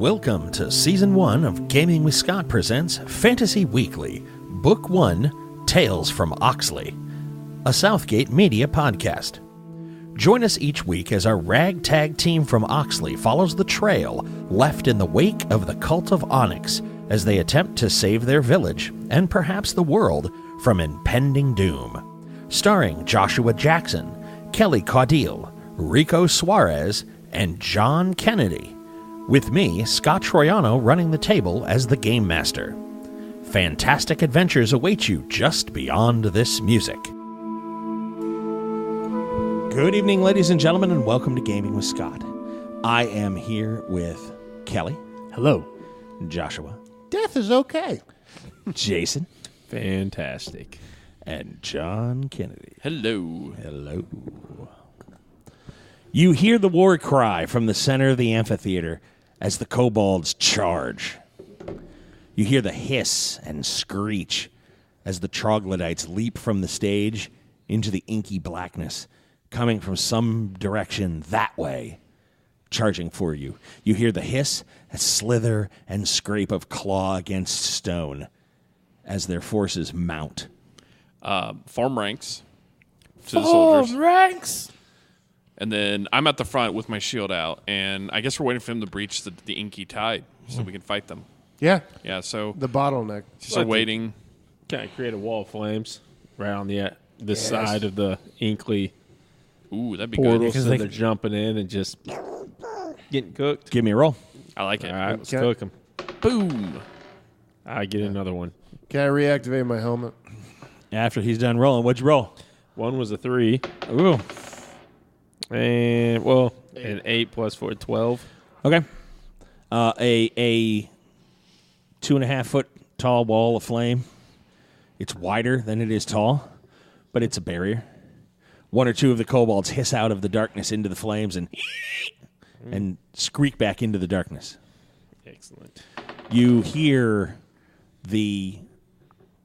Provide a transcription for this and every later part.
Welcome to Season 1 of Gaming with Scott presents Fantasy Weekly, Book 1, Tales from Oxley, a Southgate Media podcast. Join us each week as our ragtag team from Oxley follows the trail left in the wake of the cult of Onyx as they attempt to save their village, and perhaps the world, from impending doom. Starring Joshua Jackson, Kelly Caudille, Rico Suarez, and John Kennedy. With me, Scott Troiano, running the table as the Game Master. Fantastic adventures await you just beyond this music. Good evening, ladies and gentlemen, and welcome to Gaming with Scott. I am here with Kelly. Hello. Joshua. Death is okay. Jason. Fantastic. And John Kennedy. Hello. Hello. You hear the war cry from the center of the amphitheater as the kobolds charge. You hear the hiss and screech as the troglodytes leap from the stage into the inky blackness, coming from some direction that way, charging for you. You hear the hiss, a slither and scrape of claw against stone as their forces mount. Form ranks to the soldiers. ranks! And then I'm at the front with my shield out, and I guess we're waiting for them to breach the inky tide so we can fight them. Yeah, Yeah, so the bottleneck. so waiting. Kind of create a wall of flames right on the side of the Inkley Ooh, that'd be portal, good. so they're jumping in and just getting cooked. Give me a roll. I like it. All right, let's Okay. cook them. Boom. I get another one. Can I reactivate my helmet? After he's done rolling, what'd you roll? One was a 3, Ooh. and an 8 plus 4, 12. Okay. A 2.5 foot tall wall of flame. It's wider than it is tall, but it's a barrier. One or two of the kobolds hiss out of the darkness into the flames and squeak back into the darkness. Excellent. You hear the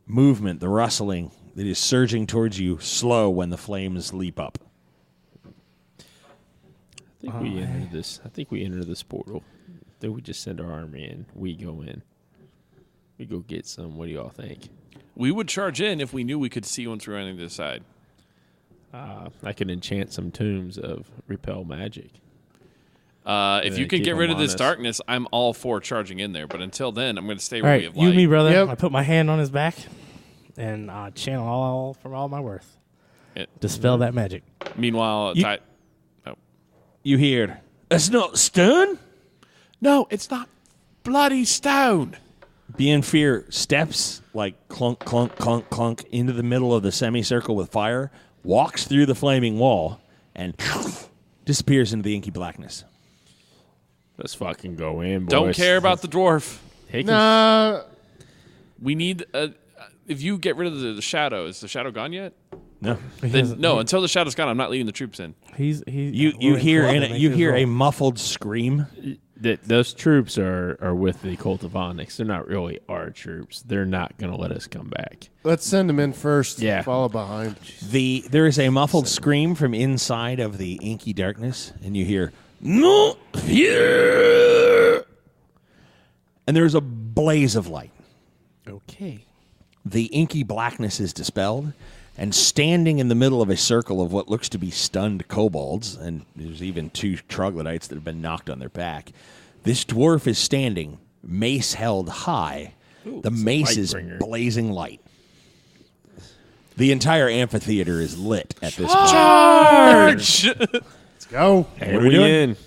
movement, the rustling that is surging towards you, slow when the flames leap up. I think we enter this portal. Then we just send our army in. We go in. We go get some. What do y'all think? We would charge in if we knew we could see once we were on the other side. I can enchant some tombs of repel magic. If you can keep get them rid of on this us. darknall, I'm all for charging in there. But until then, I'm going to stay All where right, we have you light. and me, brother. Yep. I put my hand on his back and channel all from all my worth. Dispel that magic. Meanwhile, You hear, "That's not stone?" no, it's not bloody stone. Bien Fear steps like clunk, clunk, clunk, clunk into the middle of the semicircle with fire, walks through the flaming wall, and disappears into the inky blackness. Let's fucking go in, boys. Don't care about the dwarf. Take Nah, We need if you get rid of the shadow, is the shadow gone yet? No, Then, no, until the shadow's gone, I'm not leading the troops in. you hear a muffled scream. Those troops are with the Cult of Onyx. They're not really our troops. They're not going to let us come back. let's send them in first. Yeah. Follow behind. There is a muffled scream from inside of the inky darkness, and you hear, "No fear!" And there's a blaze of light. Okay. The inky blackness is dispelled, and standing in the middle of a circle of what looks to be stunned kobolds, and there's even 2 troglodytes that have been knocked on their back, this dwarf is standing, mace held high. The mace is Lightbringer. blazing light. The entire amphitheater is lit at this point. Charge! Let's go. Hey, What are we we doing? in.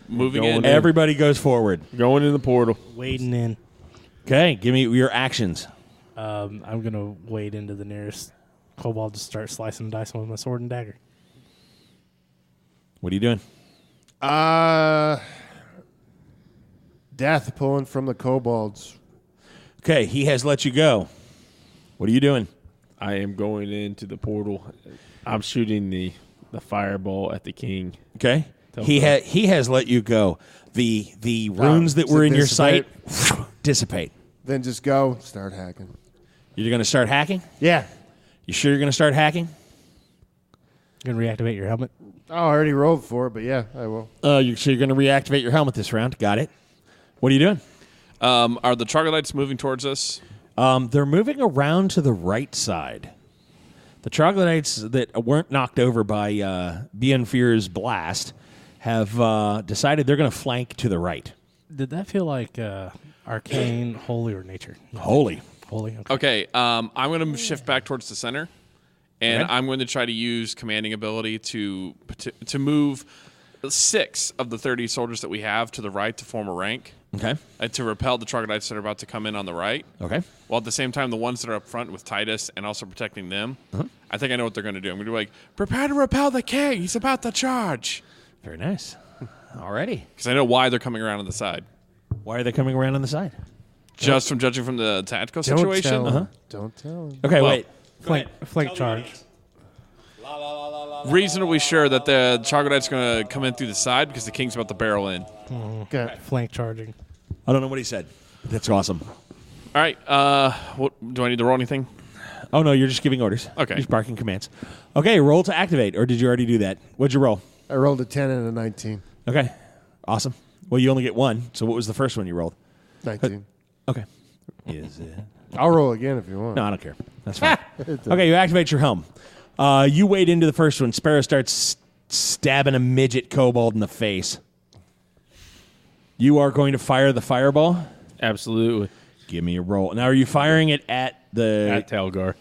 Moving Going in. in. Everybody goes forward. Going in the portal. Wading in. Okay, give me your actions. I'm going to wade into the nearest kobold to start slicing and dicing with my sword and dagger. What are you doing? Death pulling from the kobolds. Okay, he has let you go. What are you doing? I am going into the portal. I'm shooting the fireball at the king. Okay. Tell He me. he has let you go. The runes that were in your sight dissipate. Then just go. Start hacking. You're going to start hacking? Yeah. You sure you're going to start hacking? You're going to reactivate your helmet. Oh, I already rolled for it, but yeah, I will. So you're going to reactivate your helmet this round. Got it. What are you doing? Are the troglodytes moving towards us? They're moving around to the right side. The troglodytes that weren't knocked over by Bien Fear's blast have decided they're going to flank to the right. Did that feel like arcane, holy, or nature? Holy. Holy. Okay, I'm going to shift back towards the center, and Okay. I'm going to try to use commanding ability to move 6 of the 30 soldiers that we have to the right to form a rank. Okay. And to repel the troglodytes that are about to come in on the right. Okay. While at the same time, the ones that are up front with Titus and also protecting them, I think I know what they're going to do. I'm going to be like, prepare to repel the king. He's about to charge. Very nice. Alrighty. Because I know why they're coming around on the side. Why are they coming around on the side? Just from judging from the tactical Don't situation. tell him. Don't tell him. Okay, Well, wait. Flank charge. Reasonably sure that the troglodytes are going to come in through the side because the king's about to barrel in. Okay. Flank charging. I don't know what he said. That's awesome. All right. What do I need to roll anything? Oh, no, you're just giving orders. Okay. Just barking commands. Okay, roll to activate, or did you already do that? What'd you roll? I rolled a 10 and a 19. Okay, awesome. Well, you only get one, so what was the first one you rolled? 19. Okay. Is it? I'll roll again if you want. No, I don't care. That's fine. Okay, you activate your helm. You wade into the first one. Sparrow starts stabbing a midget kobold in the face. You are going to fire the fireball? Absolutely. Give me a roll. Now, are you firing it at the... At Telgar.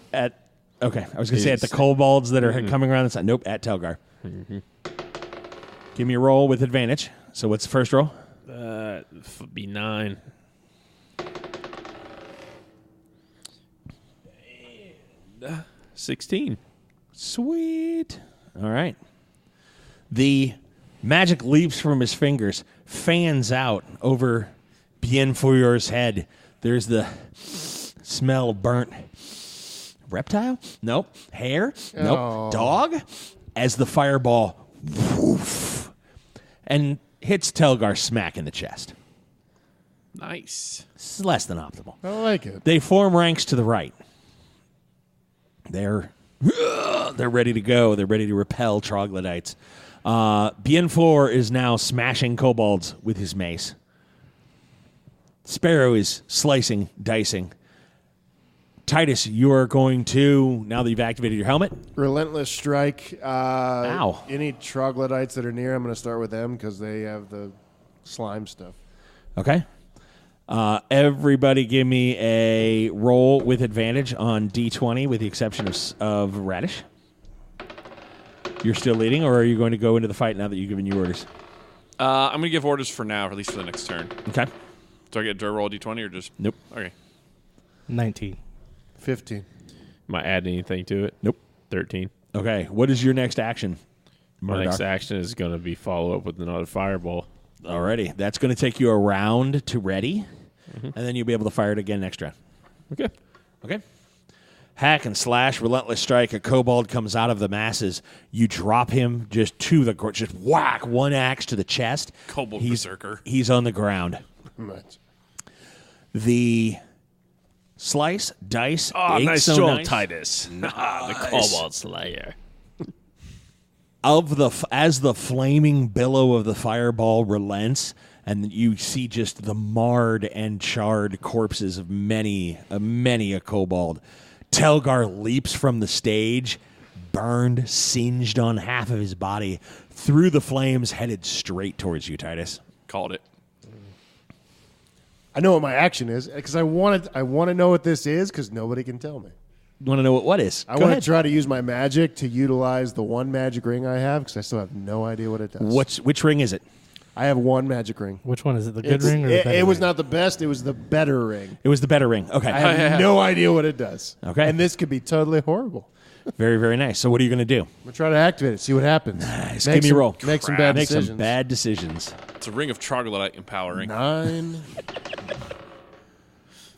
Okay, I was going to say at the kobolds that are coming around the side. Nope, at Telgar. Give me a roll with advantage. So what's the first roll? Be 9. And, 16. Sweet. All right. The magic leaps from his fingers, fans out over Bien Fourier's head. There's the smell of burnt reptile? Nope. Hair? Nope. Oh. Dog? As the fireball woof, and hits Telgar smack in the chest. Nice. This is less than optimal. I like it. They form ranks to the right. They're ready to go. They're ready to repel troglodytes. Bienfour is now smashing kobolds with his mace. Sparrow is slicing, dicing. Titus, you are going to, now that you've activated your helmet, Relentless strike. Ow. Any troglodytes that are near, I'm going to start with them because they have the slime stuff. okay? Everybody give me a roll with advantage on D20 with the exception of Radish. You're still leading, or are you going to go into the fight now that you've given your orders? I'm going to give orders for now, or at least for the next turn. Okay. Do I roll a d20 or just? Nope. Okay. 19. 15. Am I adding anything to it? Nope. 13. Okay. What is your next action? My next Murdar? action is going to be follow up with another fireball. Alrighty. That's going to take you a round to ready, and then you'll be able to fire it again next round. Okay. Okay. Hack and slash, relentless strike. A kobold comes out of the masses. You drop him just to the ground. Just whack, one axe to the chest. Kobold He's- berserker. He's on the ground. Right. The slice, dice, Oh, ain't nice so job, nice. Titus. The Cobalt Slayer. As the flaming billow of the fireball relents, and you see just the marred and charred corpses of many a kobold. Telgar leaps from the stage, burned, singed on half of his body, through the flames, headed straight towards you, Titus. Called it. I know what my action is because I want to know what this is because nobody can tell me. You want to know what is? I Go want ahead. to try to use my magic to utilize the one magic ring I have because I still have no idea what it does. Which ring is it? I have one magic ring. Which one is it? The good It's- ring or the better it was ring? not the best. It was the better ring. It was the better ring. Okay. I have no idea what it does. Okay. And this could be totally horrible. Very, very nice. So what are you going to do? I'm going to try to activate it, see what happens. Nice. Make Give me a some- roll. Make some bad Make decisions. some bad decisions. It's a ring of troglodyte empowering. 9.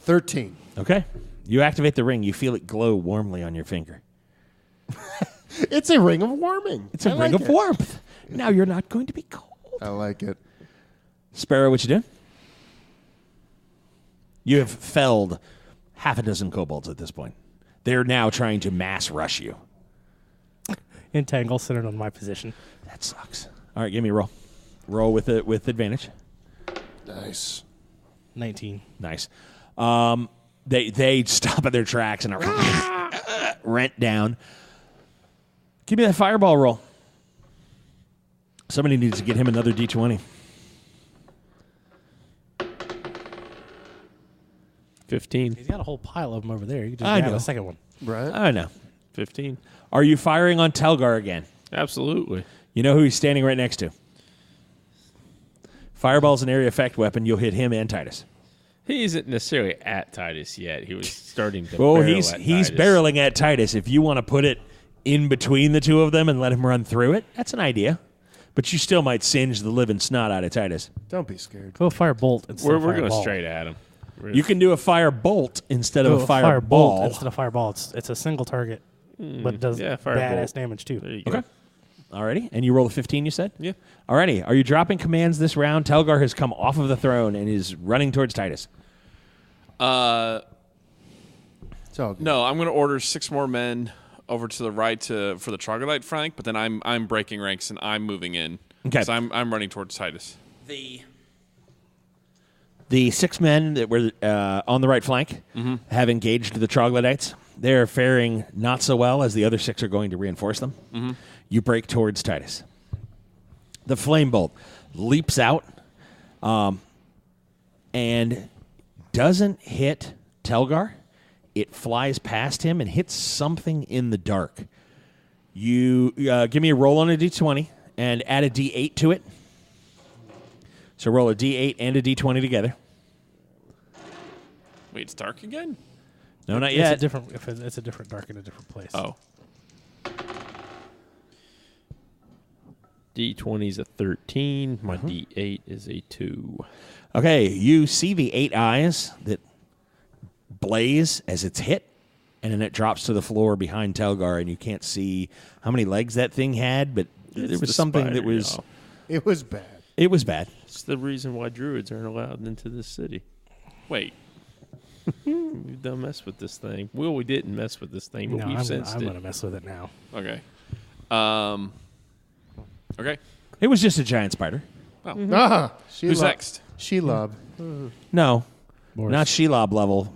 13. Okay. You activate the ring. You feel it glow warmly on your finger. It's a ring of warming. It's a I ring like of it. warmth. Now you're not going to be cold. I like it. Sparrow, what you doing? You have felled half a dozen kobolds at this point. They're now trying to mass rush you. Entangle centered on my position. That sucks. All right, give me a roll. Roll with advantage. Nice. 19. Nice. They stop at their tracks and rent down. Give me that fireball roll. Somebody needs to get him another D20. 15. He's got a whole pile of them over there. You can just I grab know. a second one. Right? I know. 15. Are you firing on Telgar again? Absolutely. You know who he's standing right next to. Fireball's an area effect weapon. You'll hit him and Titus. He isn't necessarily at Titus yet. He was starting to Well, barrel he's at Titus. barreling at Titus. If you want to put it in between the two of them and let him run through it, that's an idea. But you still might singe the living snot out of Titus. Don't be scared. Go fire bolt instead We're of fireball. going straight at him. You can do a fire bolt instead Go of a fireball. instead of fireball. It's a single target, but it does firebolt. badass damage too. There you go. Okay. Alrighty. And you roll a 15, you said? Yeah. Alrighty. Are you dropping commands this round? Telgar has come off of the throne and is running towards Titus. It's all good. No, I'm going to order 6 more men over to the right for the troglodyte flank, but then I'm breaking ranks and I'm moving in. Okay. So I'm running towards Titus. The 6 men that were on the right flank have engaged the troglodytes. They're faring not so well as the other 6 are going to reinforce them. You break towards Titus. The flame bolt leaps out and doesn't hit Telgar. It flies past him and hits something in the dark. You give me a roll on a D20 and add a D8 to it. So roll a D8 and a D20 together. Wait, it's dark again? No, not It's yet. a different dark in a different place. Oh. D20 is a 13. My D8 is a 2. Okay, you see the 8 eyes that blaze as it's hit, and then it drops to the floor behind Telgar, and you can't see how many legs that thing had, but there was the something spider, that was... y'all. It was bad. It was bad. It's the reason why druids aren't allowed into this city. Wait. We've done mess with this thing. Well, we didn't mess with this thing, but No, we've I'm sensed going it. to mess with it now. Okay. Okay. It was just a giant spider. Ah, Who's next? Shelob. No, Boris. not Shelob level.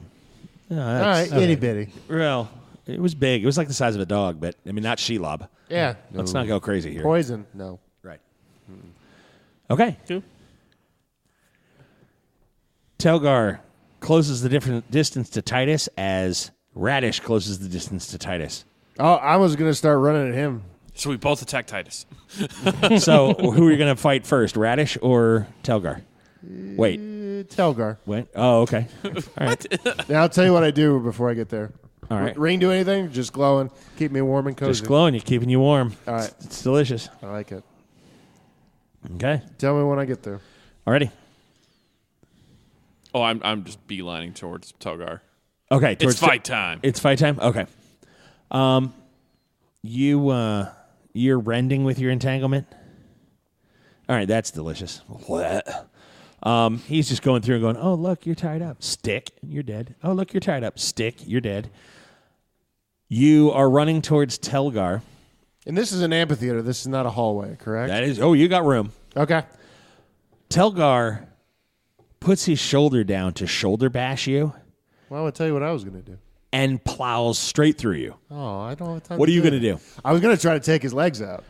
No, All that's, right, itty bitty. well, it was big. It was like the size of a dog, but, I mean, not Shelob. Yeah. Let's not go crazy here. Poison. No. Right. Okay. Cool. Telgar closes the different distance to Titus as Radish closes the distance to Titus. Oh, I was going to start running at him. So we both attack Titus. So who are you going to fight first, Radish or Telgar? Wait. Telgar. Wait. Oh, okay. All right. Now, I'll tell you what I do before I get there. All right. Ring do anything? Just glowing. Keep me warm and cozy. Just glowing. You're keeping you warm. All right. It's delicious. I like it. Okay. Tell me when I get there. Alrighty. Oh, I'm just beelining towards Telgar. Okay. It's fight time. It's fight time? Okay. You're rending with your entanglement? All right, that's delicious. He's just going through and going, oh, look, you're tied up. Stick, you're dead. Oh, look, you're tied up. Stick, you're dead. You are running towards Telgar. And this is an amphitheater. This is not a hallway, correct? That is, oh, you got room. Okay. Telgar puts his shoulder down to shoulder bash you Well, I would tell you what I was going to do. and plows straight through you. Oh, I don't have time What to are you do going to it. do? I was going to try to take his legs out.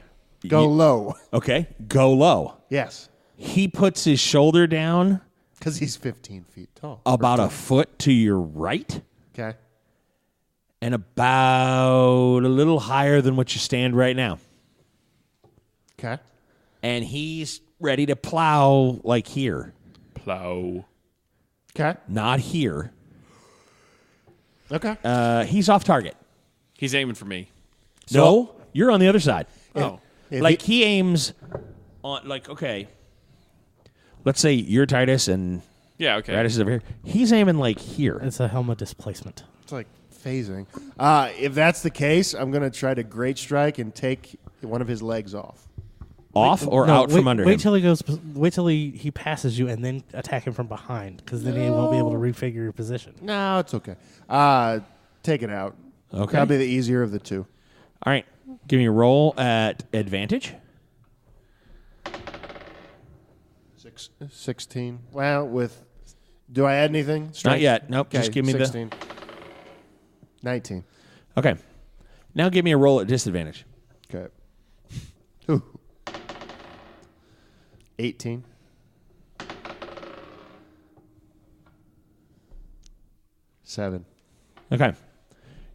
Go low. Okay, go low. Yes. He puts his shoulder down Because he's 15 feet tall. about a foot to your right Okay. and about a little higher than what you stand right now. Okay. And he's ready to plow like here, Plow. Okay. not here. Okay. He's off target. He's aiming for me. No, you're on the other side. Oh. If Like he aims on, like, okay, let's say you're Titus and Yeah, okay. Radish is over here. He's aiming like here. It's a helmet displacement. It's like phasing. If that's the case, I'm going to try to great strike and take one of his legs off. Off or No, out wait, from under wait him? till he goes. Wait till he passes you, and then attack him from behind, because then he won't be able to refigure your position. No, it's okay. Take it out. Okay. That'll be the easier of the two. All right. Give me a roll at advantage. 16. Well, with Do I add anything? Not Strength? yet. Nope. Okay, Just give me 16. 19. Okay. Now give me a roll at disadvantage. Okay. Ooh. 18. 7. Okay.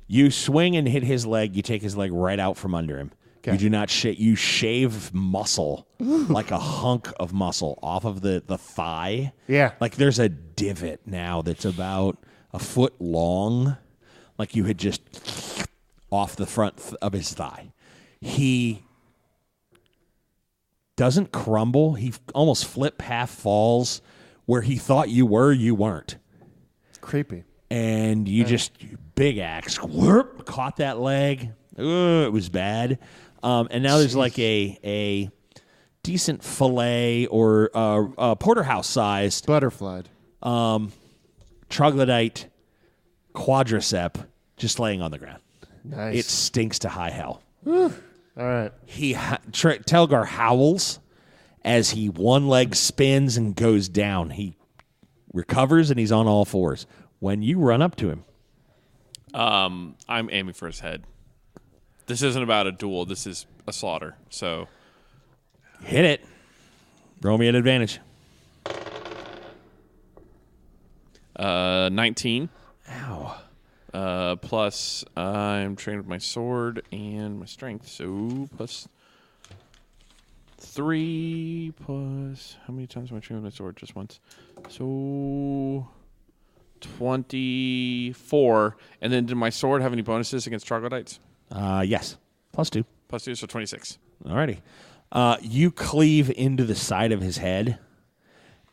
You swing and hit his leg. You take his leg right out from under him. Okay. You do not shave. You shave muscle, like a hunk of muscle off of the thigh. Yeah. Like there's a divot now that's about a foot long, like you had just off the front of his thigh. He doesn't crumble. He almost flip half falls where he thought you were, you weren't. Creepy. And you just, big axe, whoop, caught that leg. Ooh, it was bad. And now there's like a decent fillet or porterhouse-sized Butterflied. troglodyte quadricep just laying on the ground. Nice. It stinks to high hell. All right. Telgar howls as he one leg spins and goes down. He recovers and he's on all fours. When you run up to him, I'm aiming for his head. This isn't about a duel. This is a slaughter. So hit it. Roll me an advantage. 19. Ow. Plus, I'm trained with my sword and my strength. So plus 3 plus... How many times am I trained with my sword? Just once. So 24. And then did my sword have any bonuses against troglodytes? Yes. +2. Plus 2, so 26. Alrighty. You cleave into the side of his head,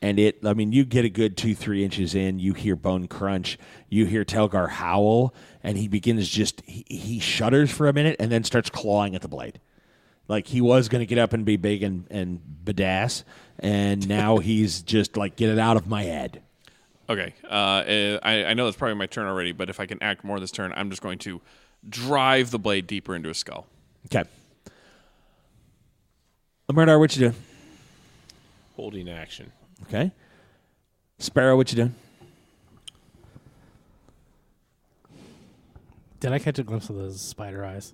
and you get a good 2-3 inches in. You hear bone crunch. You hear Telgar howl, and he begins he shudders for a minute and then starts clawing at the blade. Like he was going to get up and be big and badass, and now he's just like, get it out of my head. Okay. I know that's probably my turn already, but if I can act more this turn, I'm just going to drive the blade deeper into his skull. Okay. Murdar, what you doing? Holding action. Okay. Sparrow, what you doing? Did I catch a glimpse of those spider eyes?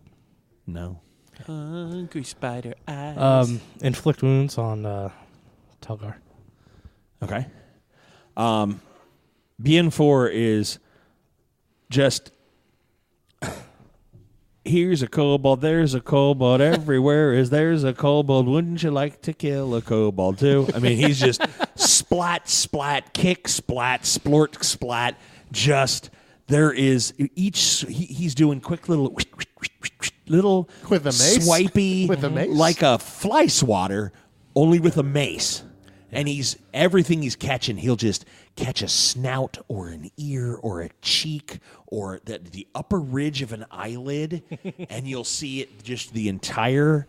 No. Hungry spider eyes. Inflict wounds on Telgar. Okay. BN4 is just... Here's a kobold, there's a kobold, everywhere there's a kobold. Wouldn't you like to kill a kobold too? I mean, he's just splat, splat, kick, splat, splort, splat. Just, there is he's doing quick little With a mace? swipey, With a mace? like a fly swatter, only with a mace. And everything he's catching, he'll just catch a snout or an ear or a cheek or the upper ridge of an eyelid, and you'll see it, just the entire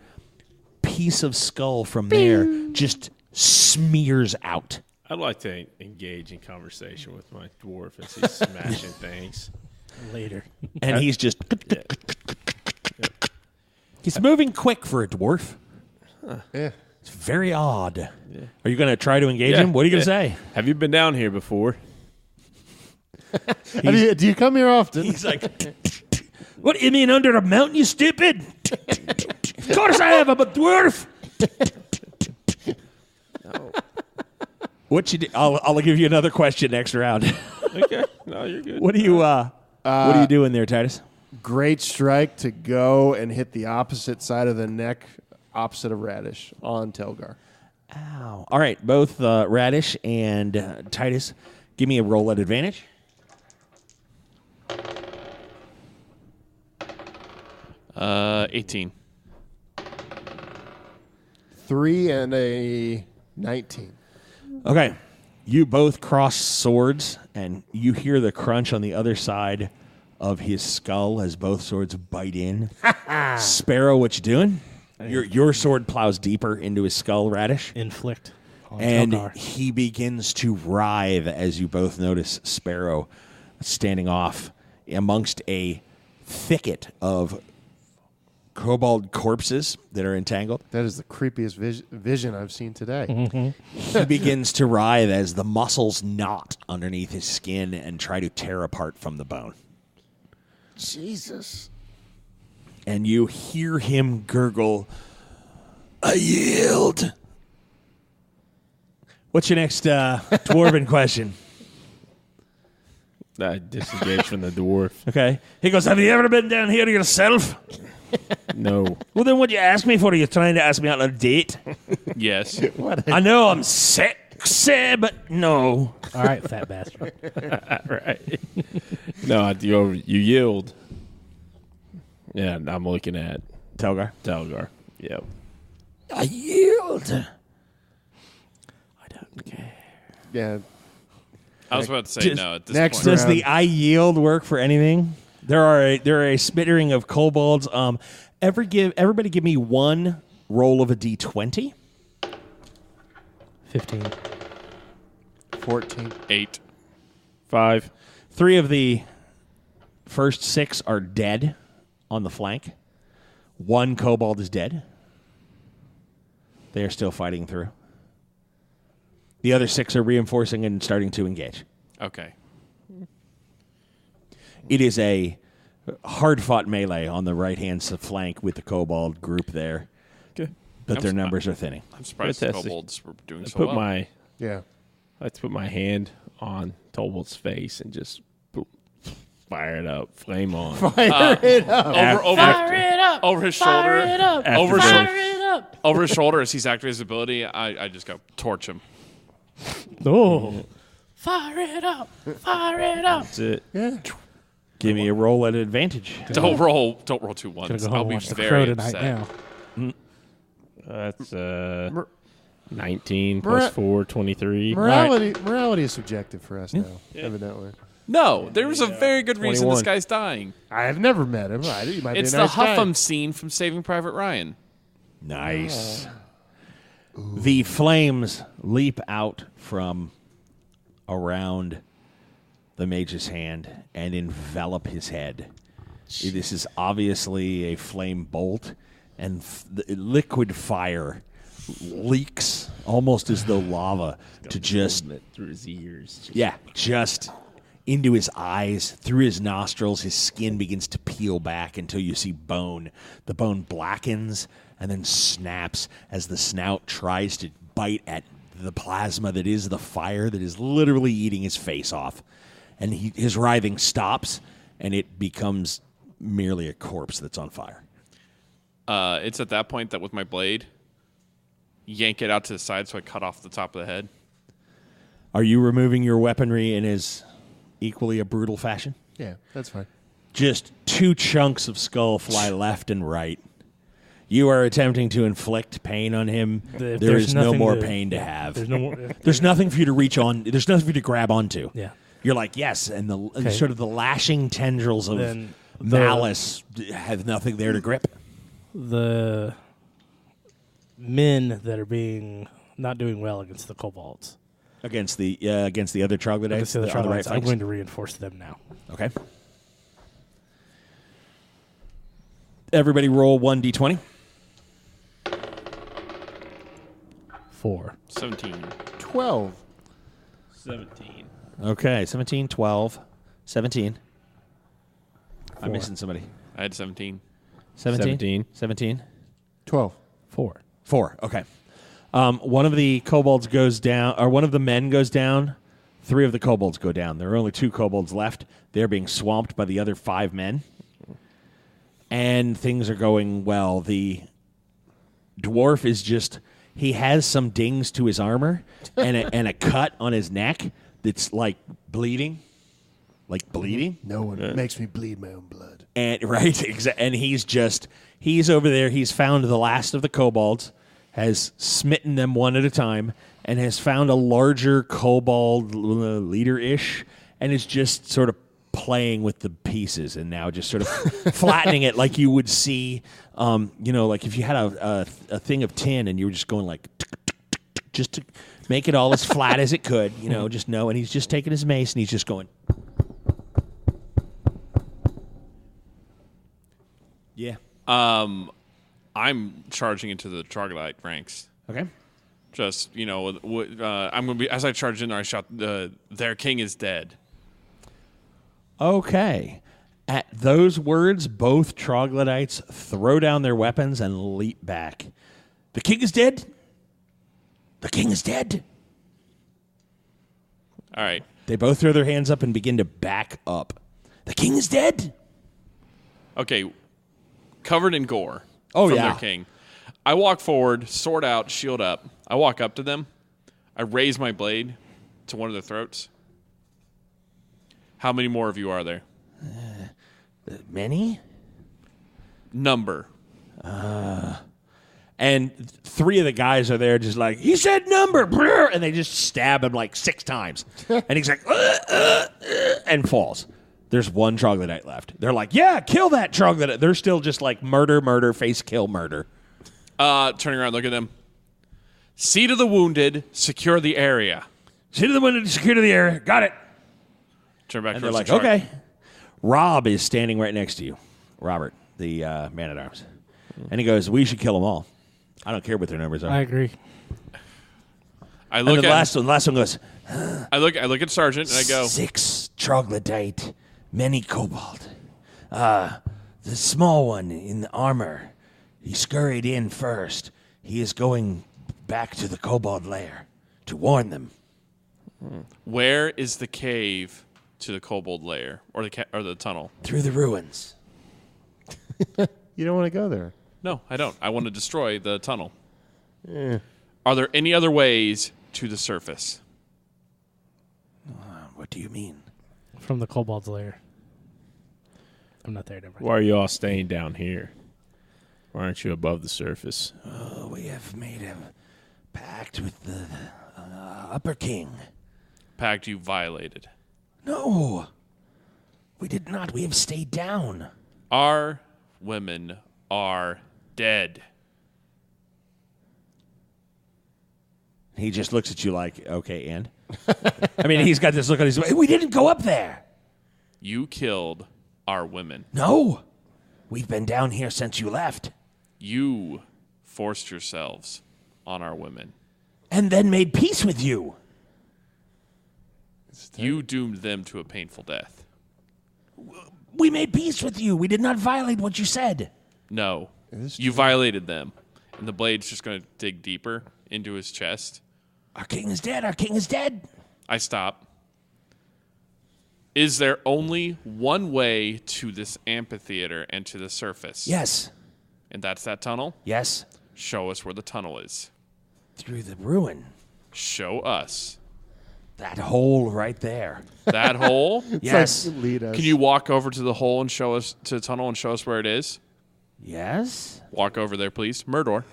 piece of skull from there just smears out. I'd like to engage in conversation with my dwarf as he's smashing things. Later. And he's just... He's moving quick for a dwarf. Yeah. It's very odd. Yeah. Are you going to try to engage him? What are you going to say? Have you been down here before? Do you come here often? He's like, what, you mean under a mountain, you stupid? Of course I have, I'm a dwarf. No. What you do? I'll give you another question next round. Okay. No, you're good. What are you doing there, Titus? Great strike to go and hit the opposite side of the neck, opposite of Radish, on Telgar. Ow. All right, both Radish and Titus, give me a roll at advantage. 18. 3 and a 19. Okay. You both cross swords, and you hear the crunch on the other side of his skull as both swords bite in. Sparrow, what you doing? Your sword plows deeper into his skull, Radish. Inflict on And Telgar. he begins to writhe as you both notice Sparrow standing off amongst a thicket of kobold corpses that are entangled. That is the creepiest vision I've seen today. He begins to writhe as the muscles knot underneath his skin and try to tear apart from the bone. Jesus. And you hear him gurgle, "I yield." What's your next dwarven question? I disengage from the dwarf. Okay. He goes, "Have you ever been down here yourself?" No. Well, then what you ask me for? Are you trying to ask me out on a date? Yes. I know I'm sexy, but no. All right, fat bastard. Right. No, you yield. Yeah, I'm looking at Telgar. Yep. I yield. I don't care. Yeah. I was about to say no at this next point. Does the I yield work for anything? There are a smattering of kobolds. Everybody give me one roll of a d20. 15. 14. 8. 5. 3 of the first 6 are dead on the flank. 1 kobold is dead. They are still fighting through. The other 6 are reinforcing and starting to engage. Okay. It is a hard-fought melee on the right-hand flank with the kobold group there, Okay. but their numbers are thinning. I'm surprised the Fantastic. kobolds were doing so Put well. my Yeah. I like to put my hand on Tobolt's face and just boop, fire it up, flame on. Fire it up. Over it up. over his shoulder. it up. Over his Fire shoulder. it up. Over his shoulder as he's activating his ability, I just go torch him. Oh. Fire it up. Fire it up. That's it. Yeah. Give me a roll at advantage. Don't roll 2 Gonna ones. go home I'll and be watch the very Crow tonight upset. now. That's 19 plus 4, 23. Morality is subjective for us now, evidently. No, there was a very good reason 21. this guy's dying. I have never met him. He might It's be a nice the guy. Huffam scene from Saving Private Ryan. Nice. The flames leap out from around the mage's hand and envelop his head. This is obviously a flame bolt, and the liquid fire leaks almost as though lava to just through his ears. just into his eyes, through his nostrils. His skin begins to peel back until you see bone. The bone blackens and then snaps as the snout tries to bite at the plasma that is the fire that is literally eating his face off. And his writhing stops, and it becomes merely a corpse that's on fire. It's at that point that with my blade, yank it out to the side so I cut off the top of the head. Are you removing your weaponry in as equally a brutal fashion? Yeah, that's fine. Just 2 chunks of skull fly left and right. You are attempting to inflict pain on him. There There's is no nothing more to- pain to have. There's no more. There's nothing for you to reach on. There's nothing for you to grab onto. Yeah. You're like, yes, and the Okay. sort of the lashing tendrils of Then malice have nothing there to grip. The men that are not doing well against the kobolds. Against the other troglodytes Against the other on the right troglodytes, I'm flanks. going to reinforce them now. Okay. Everybody roll 1d20. 4. 17. 12. 17. Okay, 17, 12, 17. I'm 4. missing somebody. I had 17. 17? 17. 12. 4. 4. Okay. One of the kobolds goes down, or one of the men goes down. 3 of the kobolds go down. There are only 2 kobolds left. They're being swamped by the other 5 men. And things are going well. The dwarf is he has some dings to his armor and a cut on his neck that's like bleeding. Like bleeding. No one makes me bleed my own blood. And and he's over there. He's found the last of the kobolds, has smitten them one at a time, and has found a larger kobold leader-ish, and is just sort of playing with the pieces and now just sort of flattening it like you would see, like if you had a thing of tin and you were just going like just to make it all as flat as it could, and he's just taking his mace and he's just going. Yeah. I'm charging into the troglodyte ranks. Okay. Just, I'm going to be, as I charge in there, I shout, their king is dead. Okay. At those words, both troglodytes throw down their weapons and leap back. The king is dead? The king is dead? All right. They both throw their hands up and begin to back up. The king is dead? Okay. Covered in gore. Oh, from yeah. their king. I walk forward, sword out, shield up. I walk up to them. I raise my blade to one of their throats. How many more of you are there? Many? Number. And 3 of the guys are there just like, he said number, brr, and they just stab him like 6 times. And he's like, and falls. There's 1 troglodyte left. They're like, yeah, kill that troglodyte. They're still just like murder, face kill, murder. Turning around, look at them. See to the wounded, secure the area. See to the wounded, secure to the area. Got it. Turn back And they're towards like, the shark. okay. Rob is standing right next to you. Robert, the man-at-arms. And he goes, we should kill them all. I don't care what their numbers are. I agree. I And look the at last one goes, I look at Sergeant and I go, 6 troglodyte, many cobalt. The small one in the armor, he scurried in first. He is going back to the kobold lair to warn them. where is the cave to the kobold lair or the tunnel? Through the ruins. You don't want to go there. No, I don't. I want to destroy the tunnel. Are there any other ways to the surface? What do you mean? From the kobold's lair. I'm not there, never. Why are you all staying down here? Why aren't you above the surface? Oh, we have made a pact with the Upper King. Pact you violated. No, we did not. We have stayed down. Our women are dead. He just looks at you like, okay, and? I mean, he's got this look on his face. We didn't go up there. You killed our women. No, we've been down here since you left. You forced yourselves on our women. And then made peace with you. You doomed them to a painful death. We made peace with you. We did not violate what you said. No, you violated them. And the blade's just going to dig deeper into his chest. Our king is dead. Our king is dead. I stop. Is there only one way to this amphitheater and to the surface? Yes. And that's that tunnel? Yes. Show us where the tunnel is. Through the ruin. Show us. That hole right there. That hole? Yes. Like, lead us. Can you walk over to the hole and show us to the tunnel and show us where it is? Yes. Walk over there, please. Murdor.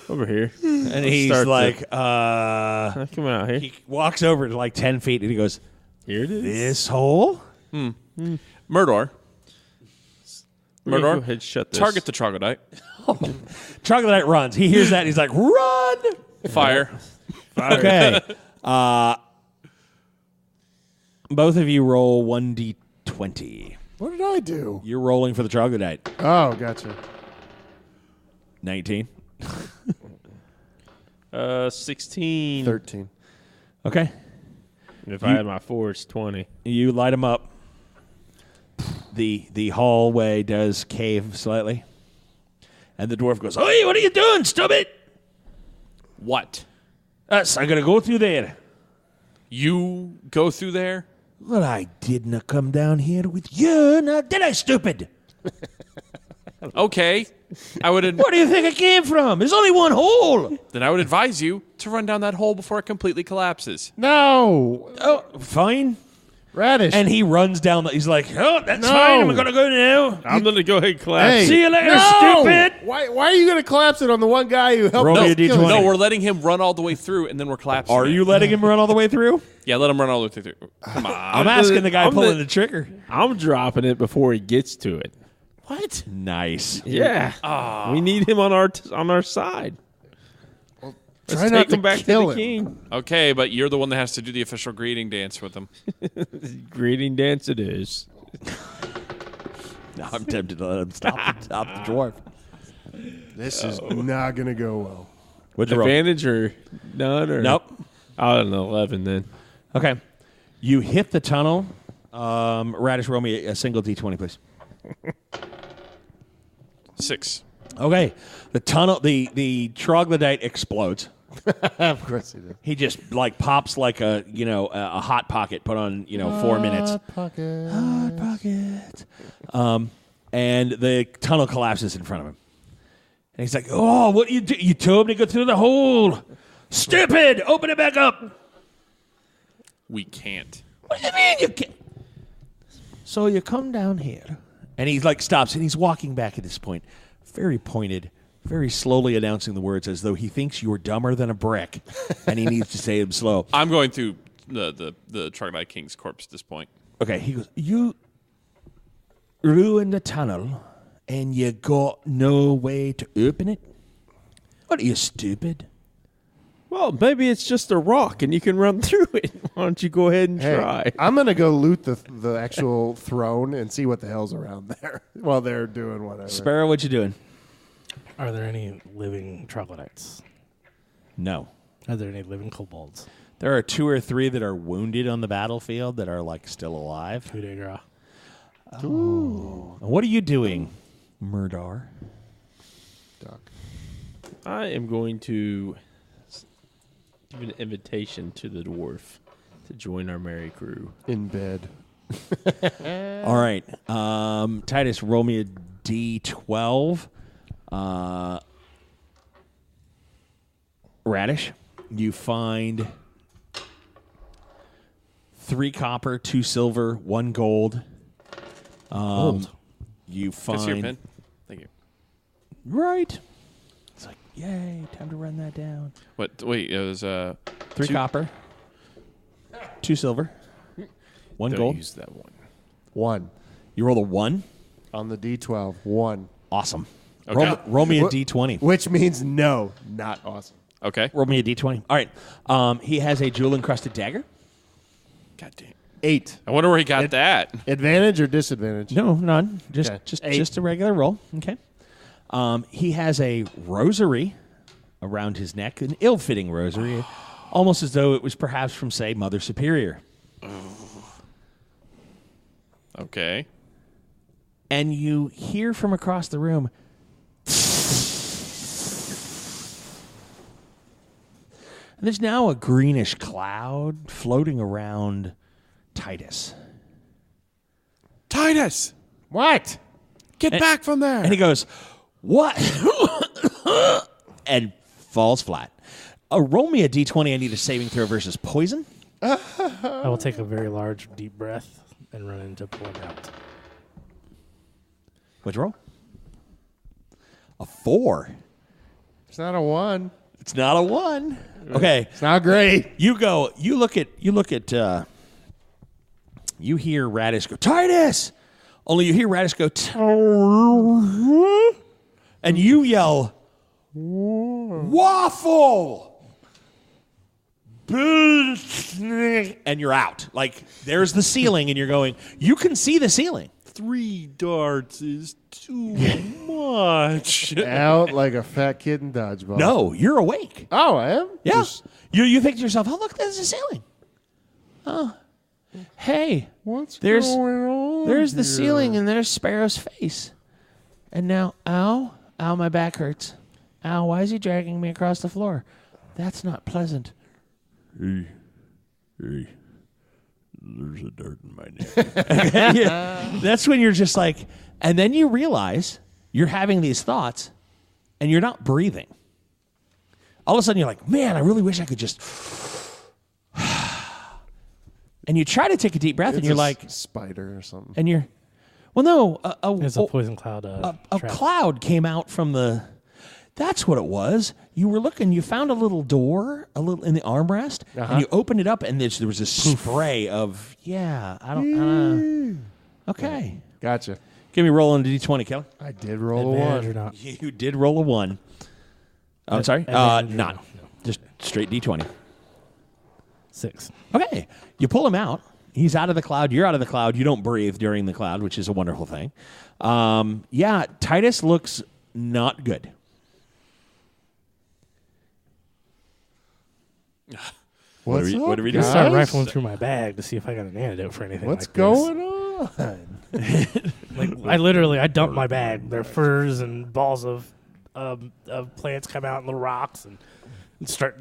Over here. And he's start like, Come out here. he walks over to like 10 feet and he goes, Here it is. this hole? Murdor. We're gonna Murdor. go ahead and shut this. Target the troglodyte. Troglodyte runs. He hears that and he's like, run! Fire. Okay. Both of you roll 1d20. What did I do? You're rolling for the troglodyte. Oh, gotcha. 19. 16. 13. Okay. If I had my 4, it's 20. You light him up. The hallway does cave slightly. And the dwarf goes, hey, what are you doing, stupid? What? Us, I'm going to go through there. You go through there? Well, I didn't come down here with you, now did I, stupid? Okay. Where do you think I came from? There's only one hole. Then I would advise you to run down that hole before it completely collapses. No. Oh, fine. Radish. And he runs down. He's like, oh, that's No. fine. I'm going to go now. I'm going to go ahead and collapse. Hey. See you later, No! stupid. Why are you going to collapse it on the one guy who helped Roll us me a kill D20. him? No, we're letting him run all the way through, and then we're collapsing. Are it. you letting him run all the way through? Yeah, let him run all the way through. Come on. I'm asking the guy I'm pulling the- the trigger. I'm dropping it before he gets to it. What? Nice. Yeah. We need him on our side. Let's Try not take to him back to kill the him. king. Okay, but you're the one that has to do the official greeting dance with him. Greeting dance it is. Now I'm tempted to let him stop the dwarf. This is not going to go well. What'd you roll? Advantage or none? Or Nope. I'll an 11 then. Okay. You hit the tunnel. Radish, roll me a single D20, please. 6. Okay. The tunnel, the troglodyte explodes. Of course he did. He just like pops like a hot pocket put on 4 minutes. Hot pocket. Hot pocket. And the tunnel collapses in front of him. And he's like, "Oh, what you do? You told me to go through the hole. Stupid! Open it back up." We can't. What do you mean you can't? So you come down here, and he like stops, and he's walking back at this point, very pointed, very slowly announcing the words as though he thinks you're dumber than a brick, and he needs to say them slow. I'm going through the Troglodyte King's corpse at this point. Okay, he goes, "You ruined the tunnel, and you got no way to open it? What are you, stupid?" Well, maybe it's just a rock and you can run through it. Why don't you go ahead and Hey, try? I'm going to go loot the actual throne and see what the hell's around there while they're doing whatever. Sparrow, what you doing? Are there any living troglodytes? No. Are there any living kobolds? There are 2 or 3 that are wounded on the battlefield that are like still alive. Coup de grace. What are you doing, Murdar? Duck. I am going to give an invitation to the dwarf to join our merry crew. In bed. All right. Titus, roll me a D12. Radish, you find 3 copper, 2 silver, 1 gold. Gold. You Can I see your find pen? Thank you. right. It's like, yay! Time to run that down. What? Wait, it was 3 2 copper, 2 silver, 1 Don't gold. use that one. 1. You roll a 1. On the D12. 1. Awesome. Okay. Roll me a What- D20. Which means no, not awesome. Okay. Roll me a D20. All right. He has a jewel encrusted dagger. God damn. 8. I wonder where he got that. Advantage or disadvantage? No, none. Just Okay. just 8. just a regular roll. Okay. He has a rosary around his neck, an ill-fitting rosary, almost as though it was perhaps from, say, Mother Superior. Okay. And you hear from across the room, and there's now a greenish cloud floating around Titus. Titus, What? get back from there. And he goes, "What?" and falls flat. Roll me a D20. I need a saving throw versus poison. I will take a very large, deep breath and run into pull it out. What'd you roll? A 4. It's not a 1. It's not a 1. Okay. It's not great. You hear Radish go, "Titus!" Only you hear Radish go, and you yell, "Waffle!" And you're out. Like, there's the ceiling, and you're going, you can see the ceiling. 3 darts is too much. Out like a fat kid in dodgeball. No, you're awake. Oh, I am? Yeah. Just- You think to yourself, "Oh, look, there's a ceiling." Oh, hey, What's There's- going on there's the here? ceiling and there's Sparrow's face. And now, ow, my back hurts. Ow, why is he dragging me across the floor? That's not pleasant. Hey, there's a dart in my neck. Yeah, that's when you're just like, and then you realize you're having these thoughts and you're not breathing. All of a sudden you're like, "Man, I really wish I could just," and you try to take a deep breath and It's you're a like, spider or something. and you're, well, no, It's a poison cloud. a trap. cloud came out from the. That's what it was. You were looking. You found a little door, a little in the armrest, and you opened it up, and there was this spray of. Yeah, I don't. Okay, Gotcha. give me roll on the D20, Kelly. I did roll a Advantage 1. or not? You did roll a 1. I'm sorry, advantage or not no? just straight D20. 6. Okay, you pull him out. He's out of the cloud. You're out of the cloud. You don't breathe during the cloud, which is a wonderful thing. Yeah, Titus looks not good. What's up, what are we I doing? guys? started rifling through my bag to see if I got an antidote for anything. What's like going on? Like I dumped my bag. Their furs and balls of plants come out in little rocks and start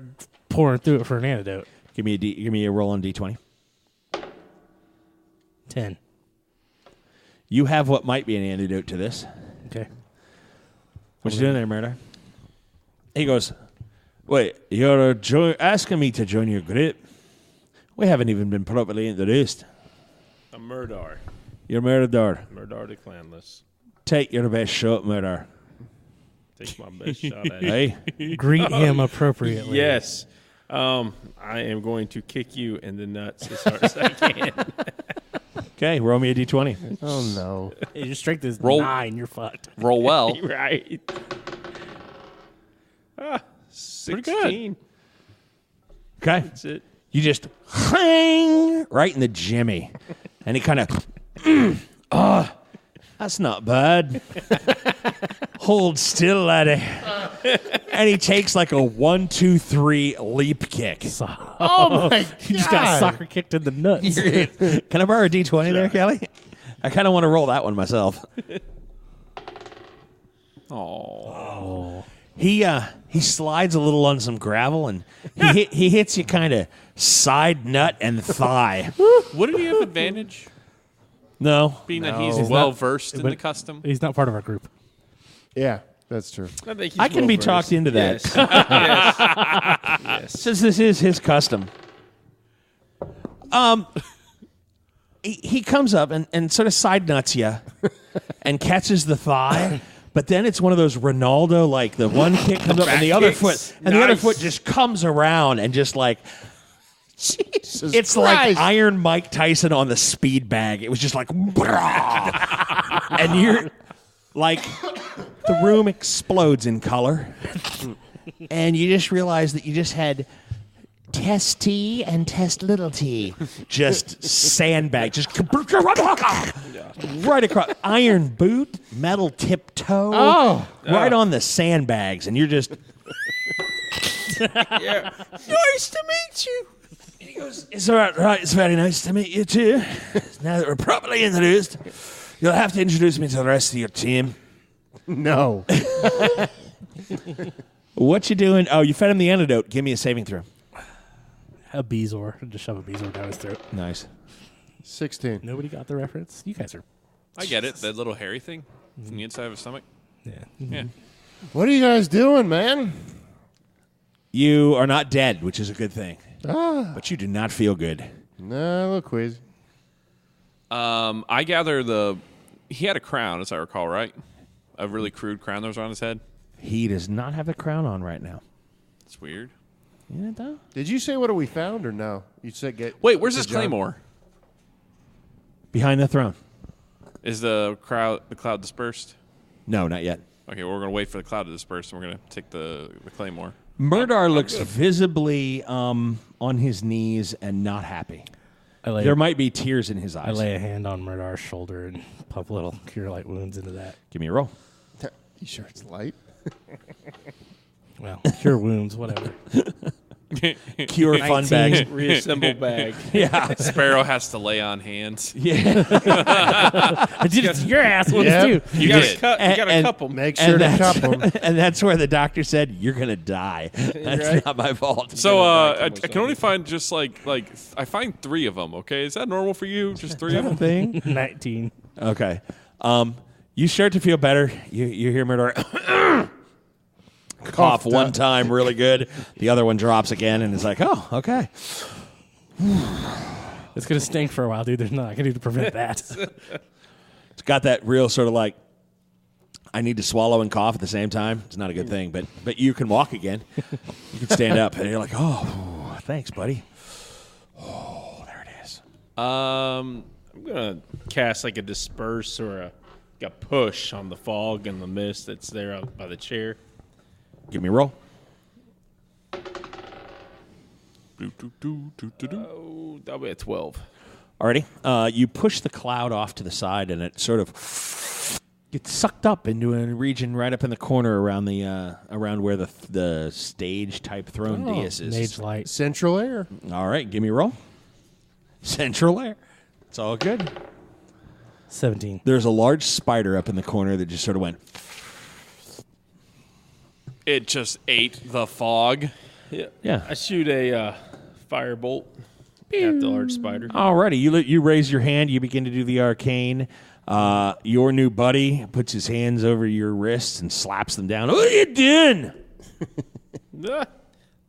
pouring through it for an antidote. Give me a roll on D20. 10. You have what might be an antidote to this. Okay. What you doing there, Murder? He goes, wait, you're asking me to join your group? We haven't even been properly introduced. I'm Murdar. You're Murdar. Murdar the Clanless. Take your best shot, Murdar. Take my best shot at it. Hey? Greet him appropriately. Yes. I am going to kick you in the nuts as hard as I can. Okay, roll me a D20. Oh, no. Hey, your strength is Roll. 9. You're fucked. Roll well. Right. 16. Okay. That's it. You just hang right in the jimmy. And he kind of, that's not bad. Hold still, laddie. And he takes like a 1, 2, 3 leap kick. Oh, my God. You just got soccer kicked in the nuts. Can I borrow a D20 there, Kelly? I kind of want to roll that one myself. Oh. He slides a little on some gravel, and he hits you kind of side nut and thigh. Wouldn't he have advantage, No. being that No. he's He's well not- versed in but- the custom? He's not part of our group. Yeah, that's true. I think he's I can be well-versed. talked into that. Yes. Yes. Since this is his custom. He comes up and sort of side nuts you and catches the thigh. But then it's one of those Ronaldo, like the one kick comes up and the other kicks. foot, and the other Nice. foot just comes around and just like, Jesus it's like Christ. Iron Mike Tyson on the speed bag. It was just like, brah. And you're like, the room explodes in color. And you just realize that you just had test T and test little t. Just sandbag. Just right across. Iron boot, metal tip toe. Oh. Right on the sandbags. And you're just, Yeah. nice to meet you. And he goes, it's all right. It's very nice to meet you too. Now that we're properly introduced, you'll have to introduce me to the rest of your team. No. What you doing? Oh, you fed him the antidote. Give me a saving throw. A Beezor. Just shove a Beezor down his throat. Nice. 16. Nobody got the reference? You guys are. I get it. That little hairy thing from the inside of his stomach. Yeah. Yeah. What are you guys doing, man? You are not dead, which is a good thing. But you do not feel good. No, a little queasy. I gather he had a crown, as I recall, right? A really crude crown that was on his head. He does not have the crown on right now. It's weird. Yeah, though. Did you say what we found or no? You said Wait, where's Good this job. claymore? Behind the throne. Is the cloud dispersed? No, not yet. Okay, well, we're going to wait for the cloud to disperse, and we're going to take the claymore. Murdar looks visibly on his knees and not happy. There might be tears in his eyes. I lay a hand on Murdar's shoulder and pump little cure light wounds into that. Give me a roll. You sure it's light? Well, cure wounds, whatever. Cure fun bags. Reassemble bag. Yeah. Sparrow has to lay on hands. Yeah. I did it to your ass once Yep. too. You got did. You got a And- couple. Make sure to cup them. And that's where the doctor said, you're going to die. That's Right. not my fault. So I Something. can only find just like I find 3 of them. Okay, is that normal for you? Just 3 of them? thing. 19. Okay. You start to feel better. You hear Murdar cough one time really good. The other one drops again, and it's like, oh, okay. It's going to stink for a while, dude. There's nothing I can do to prevent that. It's got that real sort of like, I need to swallow and cough at the same time. It's not a good thing, but you can walk again. You can stand up, and you're like, oh, thanks, buddy. Oh, there it is. I'm gonna cast like a disperse or a push on the fog and the mist that's there out by the chair. Give me a roll. Do, do, do, do, do, do. Oh, that'll be a 12. Alrighty. You push the cloud off to the side, and it sort of gets sucked up into a region right up in the corner around the around where the stage type throne dais is. Mage light. Central air. All right, give me a roll. Central air. It's all good. 17. There's a large spider up in the corner that just sort of went. It just ate the fog. Yeah. I shoot a firebolt at the large spider. Alrighty, you raise your hand. You begin to do the arcane. Your new buddy puts his hands over your wrists and slaps them down. What are you doing? Look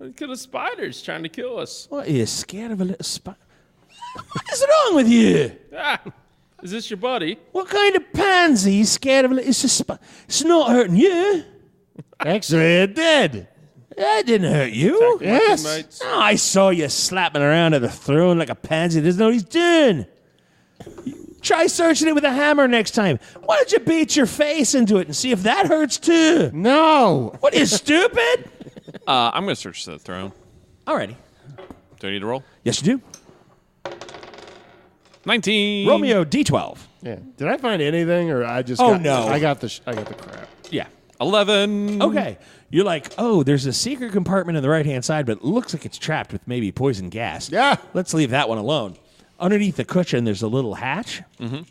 at the spiders trying to kill us. What, are you scared of a little spider? What is wrong with you? Is this your buddy? What kind of pansy scared of a little spider? It's not hurting you. Actually, it did. That didn't hurt you. Yes. Teammates. Oh, I saw you slapping around at the throne like a pansy. Doesn't know what he's doing. Try searching it with a hammer next time. Why don't you beat your face into it and see if that hurts too? No. What, are you stupid? I'm going to search the throne. Alrighty. Do I need to roll? Yes, you do. 19. Romeo, D12. Yeah. Did I find anything, or I just? Oh, got, no. I got the crap. Yeah. 11. Okay. You're like, oh, there's a secret compartment on the right-hand side, but it looks like it's trapped with maybe poison gas. Yeah. Let's leave that one alone. Underneath the cushion, there's a little hatch. Mm-hmm.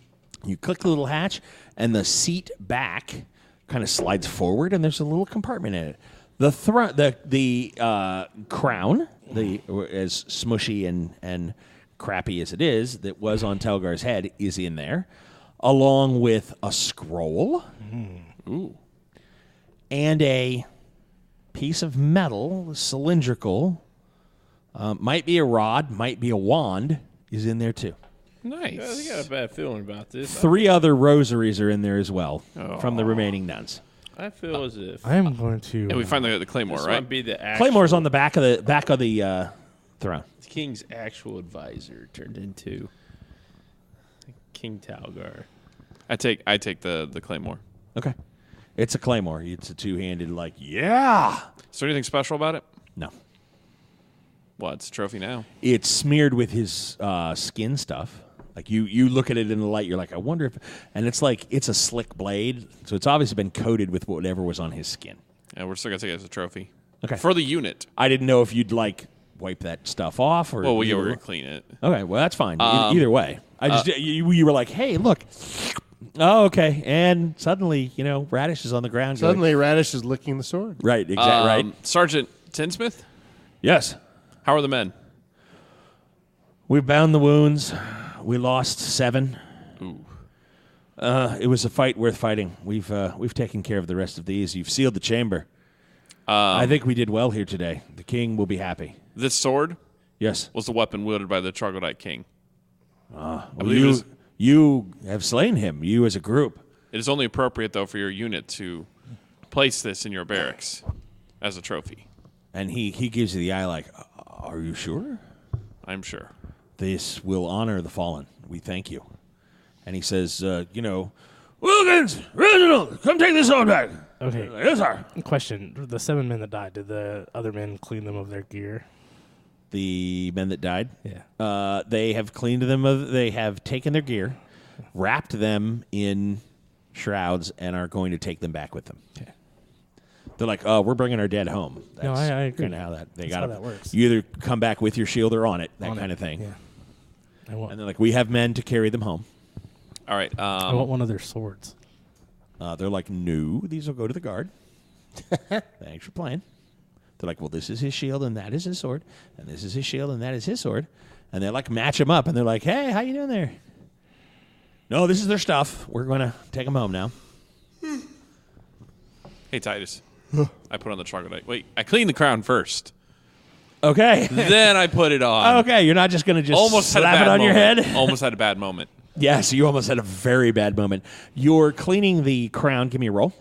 You click the little hatch, and the seat back kind of slides forward, and there's a little compartment in it. The crown, as smushy and crappy as it is, that was on Telgar's head, is in there, along with a scroll. Ooh. And a piece of metal, cylindrical, might be a rod, might be a wand, is in there too. Nice. I got a bad feeling about this. 3 other rosaries are in there as well from the remaining nuns. I feel as if I am going to. And we find the claymore, this right? might be the actual, Claymore's on the back of the throne. the king's actual advisor turned into King Talgar. I take the claymore. Okay. It's a claymore. It's a two-handed, like, yeah. Is there anything special about it? No. Well, it's a trophy now. It's smeared with his skin stuff. Like, you look at it in the light, you're like, I wonder if... And it's like, it's a slick blade, so it's obviously been coated with whatever was on his skin. And we're still going to take it as a trophy. Okay. For the unit. I didn't know if you'd, like, wipe that stuff off or... Well, we're going to clean it. Okay, well, that's fine. Either way. I just... you were like, hey, look... Oh, okay. And suddenly, Radish is on the ground. Suddenly, Radish is licking the sword. Right, exactly. Right. Sergeant Tinsmith, Yes. how are the men? We bound the wounds. We lost 7. Ooh. It was a fight worth fighting. We've taken care of the rest of these. You've sealed the chamber. I think we did well here today. The king will be happy. This sword Yes. was the weapon wielded by the Troglodyte king. Well, believe it is- you have slain him. You as a group. It is only appropriate, though, for your unit to place this in your barracks as a trophy. And he gives you the eye like, are you sure? I'm sure. This will honor the fallen. We thank you. And he says, Wilkins, Reginald, come take this sword back. Okay. Yes, sir. Question: the 7 men that died, did the other men clean them of their gear? The men that died, Yeah. they have cleaned them. They have taken their gear, wrapped them in shrouds, and are going to take them back with them. Okay. They're like, oh, we're bringing our dead home. That's No, I agree. Kind of how that That's how that works. You either come back with your shield or on it, that On kind it. of thing. Yeah. I want. And they're like, we have men to carry them home. All right. I want one of their swords. They're like, no, these will go to the guard. Thanks for playing. They're like, well, this is his shield and that is his sword, and this is his shield and that is his sword, and they like match them up, and they're like, hey, how you doing there? No, this is their stuff. We're going to take them home now. Hey, Titus. I put on the Troglodyte. Wait, I cleaned the crown first. Okay. Then I put it on. Okay, you're not just going to just Almost had a slap bad it on moment. your head? Almost had a bad moment. Yeah, so you almost had a very bad moment. You're cleaning the crown. Give me a roll.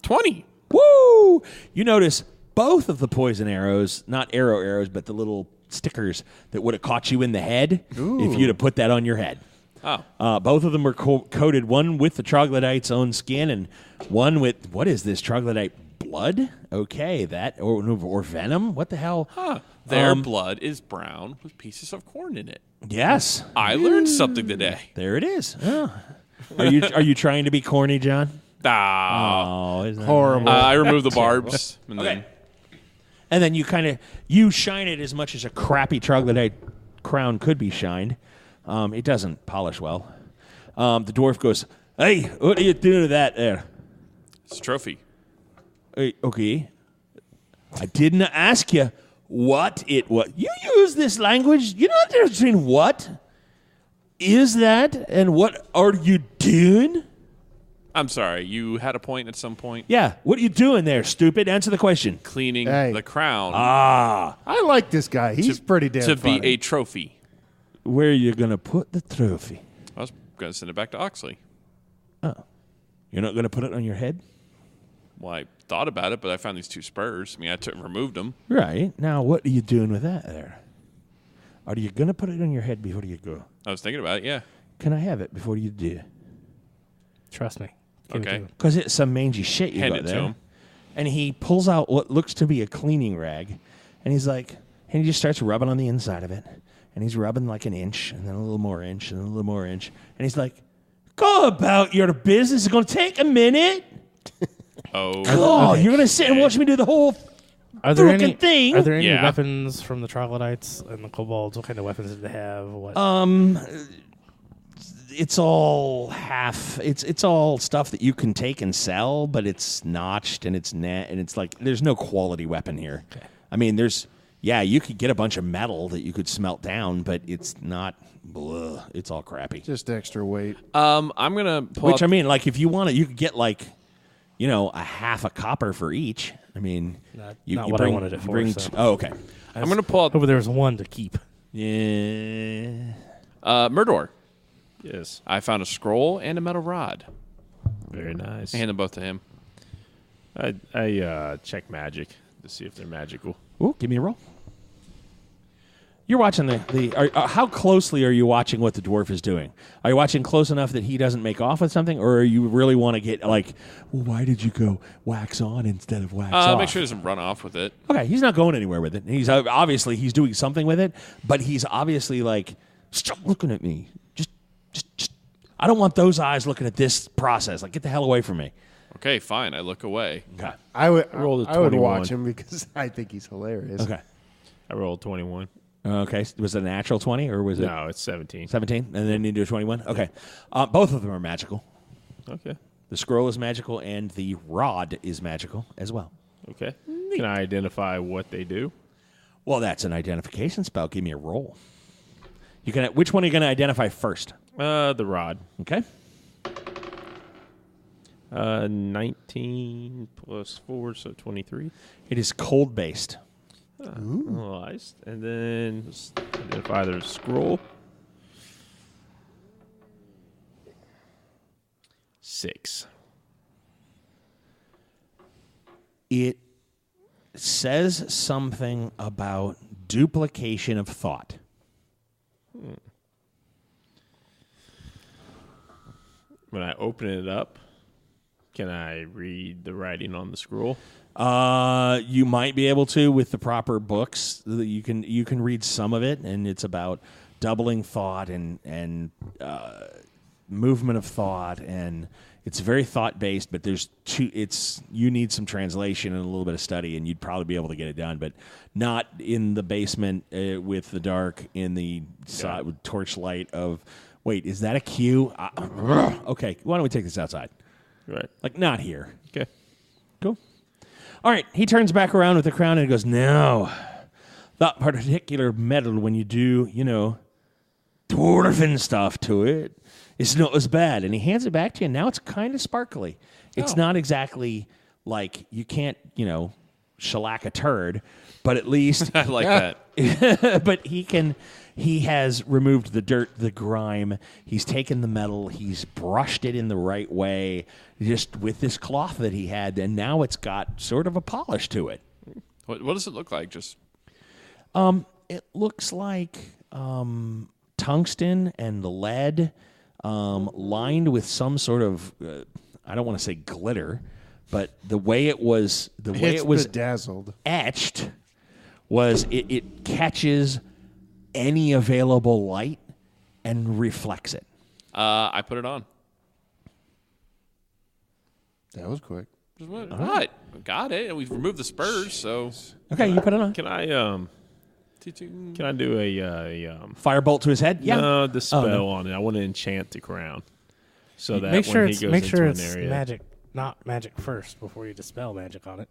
20. Woo! You notice both of the poison arrows, not arrows, but the little stickers that would have caught you in the head if you'd have put that on your head. Oh. Both of them were coated, one with the troglodyte's own skin and one with, what is this, troglodyte blood? Okay, that, or venom? What the hell? Huh. Their blood is brown with pieces of corn in it. Yes. I learned something today. There it is. Oh. Are you trying to be corny, John? Ah. Oh, isn't that Horrible. nice? I removed the barbs. And Okay. then And then you shine it as much as a crappy troglodyte crown could be shined. It doesn't polish well. The dwarf goes, "Hey, what are you doing to that there?" it's a trophy. Hey, okay. I didn't ask you what it was. You use this language. You know the difference between what is that and what are you doing? I'm sorry. You had a point at some point. Yeah, what are you doing there, stupid? Answer the question. Cleaning Hey. the crown I like this guy. He's pretty damn to funny. be a trophy. Where are you going to put the trophy? I was going to send it back to Oxley. You're not going to put it on your head? Well, I thought about it, but I found these 2 spurs. I mean, removed them. Right. Now, what are you doing with that there? Are you going to put it on your head before you go? I was thinking about it, yeah. Can I have it before you do? Trust me. Give it to Okay. him. Because it's some mangy shit you Hand got it to there. him. And he pulls out what looks to be a cleaning rag, and he's like, and he just starts rubbing on the inside of it. And he's rubbing like an inch, and then a little more inch, and a little more inch. And he's like, go about your business. It's going to take a minute. Oh. Oh, you're going to sit and watch me do the whole Are there frickin' any thing. Are there any Yeah. weapons from the troglodytes and the kobolds? What kind of weapons did they have? What? It's all it's all stuff that you can take and sell, but it's notched and it's net, and it's like there's no quality weapon here. Okay. I mean, you could get a bunch of metal that you could smelt down, but it's not. Blah, it's all crappy. Just extra weight. I'm going to pull Which up, I mean, like if you want it, you could get like, a half a copper for each. I mean, Not you what I bring, wanted it you for, bring so. oh, okay. I'm going to pull up Hope there was one to keep. Yeah. Murdor. Yes. I found a scroll and a metal rod. Very nice. I hand them both to him. I check magic to see if they're magical. Ooh, give me a roll. You're watching how closely are you watching what the dwarf is doing? Are you watching close enough that he doesn't make off with something, or you really want to get like, well, why did you go wax on instead of wax off? Make sure he doesn't run off with it. Okay, he's not going anywhere with it. He's obviously he's doing something with it, but he's obviously like, stop looking at me. Just. I don't want those eyes looking at this process. Like, get the hell away from me. Okay, fine. I look away. Okay. I would rolled a I would 21. watch him because I think he's hilarious. Okay. I rolled 21. Okay. Was it a natural 20 or was it No, it's 17. 17? And then you do a 21? Okay. Both of them are magical. Okay. The scroll is magical and the rod is magical as well. Okay. Can I identify what they do? Well, that's an identification spell. Give me a roll. Which one are you going to identify first? The rod. Okay. 19 plus 4, so 23. It is cold based. Analyzed. And then let's identify their scroll. 6. It says something about duplication of thought. When I open it up, can I read the writing on the scroll? You might be able to with the proper books. You can read some of it, and it's about doubling thought and movement of thought, and it's very thought based. But you need some translation and a little bit of study, and you'd probably be able to get it done, but not in the basement with the dark in the with torchlight of. Wait, is that a cue? Okay, why don't we take this outside? Right. Like, not here. Okay. Cool. All right, he turns back around with the crown and goes, no, that particular metal, when you do, dwarven stuff to it, it's not as bad. And he hands it back to you, and now it's kind of sparkly. It's not exactly like you can't, shellac a turd, but at least... I like that. but he has removed the dirt, the grime. He's taken the metal. He's brushed it in the right way, just with this cloth that he had, and now it's got sort of a polish to it. What does it look like? Just It looks like tungsten and lead lined with some sort of, I don't want to say glitter, but the way it was It's bedazzled. etched was it catches any available light and reflects it. I put it on. That was quick. What? Got it. And we've removed the spurs, so. Okay, you put it on. Can I do a Firebolt to his head? Yeah. No, the spell on it. I want to enchant the crown. So that Make sure when it's he goes make sure into it's an area. magic, not magic first before you dispel magic on it,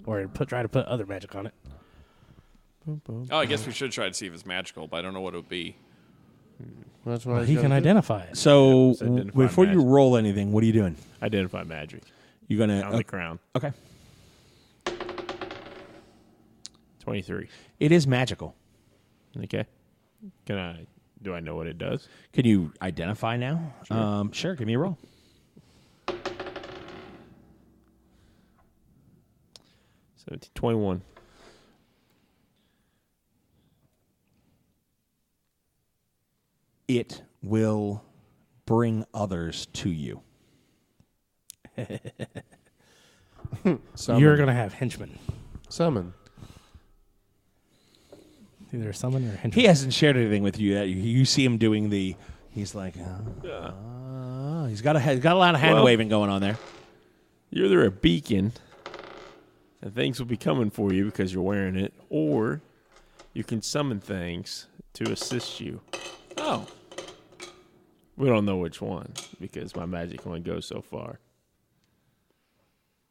or try to put other magic on it. Oh, I guess we should try to see if it's magical, but I don't know what it would be. That's why He can identify it. So Yeah, so identify before you magic. roll anything, what are you doing? Identify magic You're going on to... the crown. Okay. 23. It is magical. Okay. Do I know what it does? Can you identify now? Sure, give me a roll. 21. It will bring others to you. Summon. You're gonna have henchmen. Summon. Either a summon or a henchman. He hasn't shared anything with you yet. You see him doing the... He's like... he's got a lot of hand waving going on there. You're either a beacon, and things will be coming for you because you're wearing it, or you can summon things to assist you. Oh. We don't know which one because my magic only goes so far.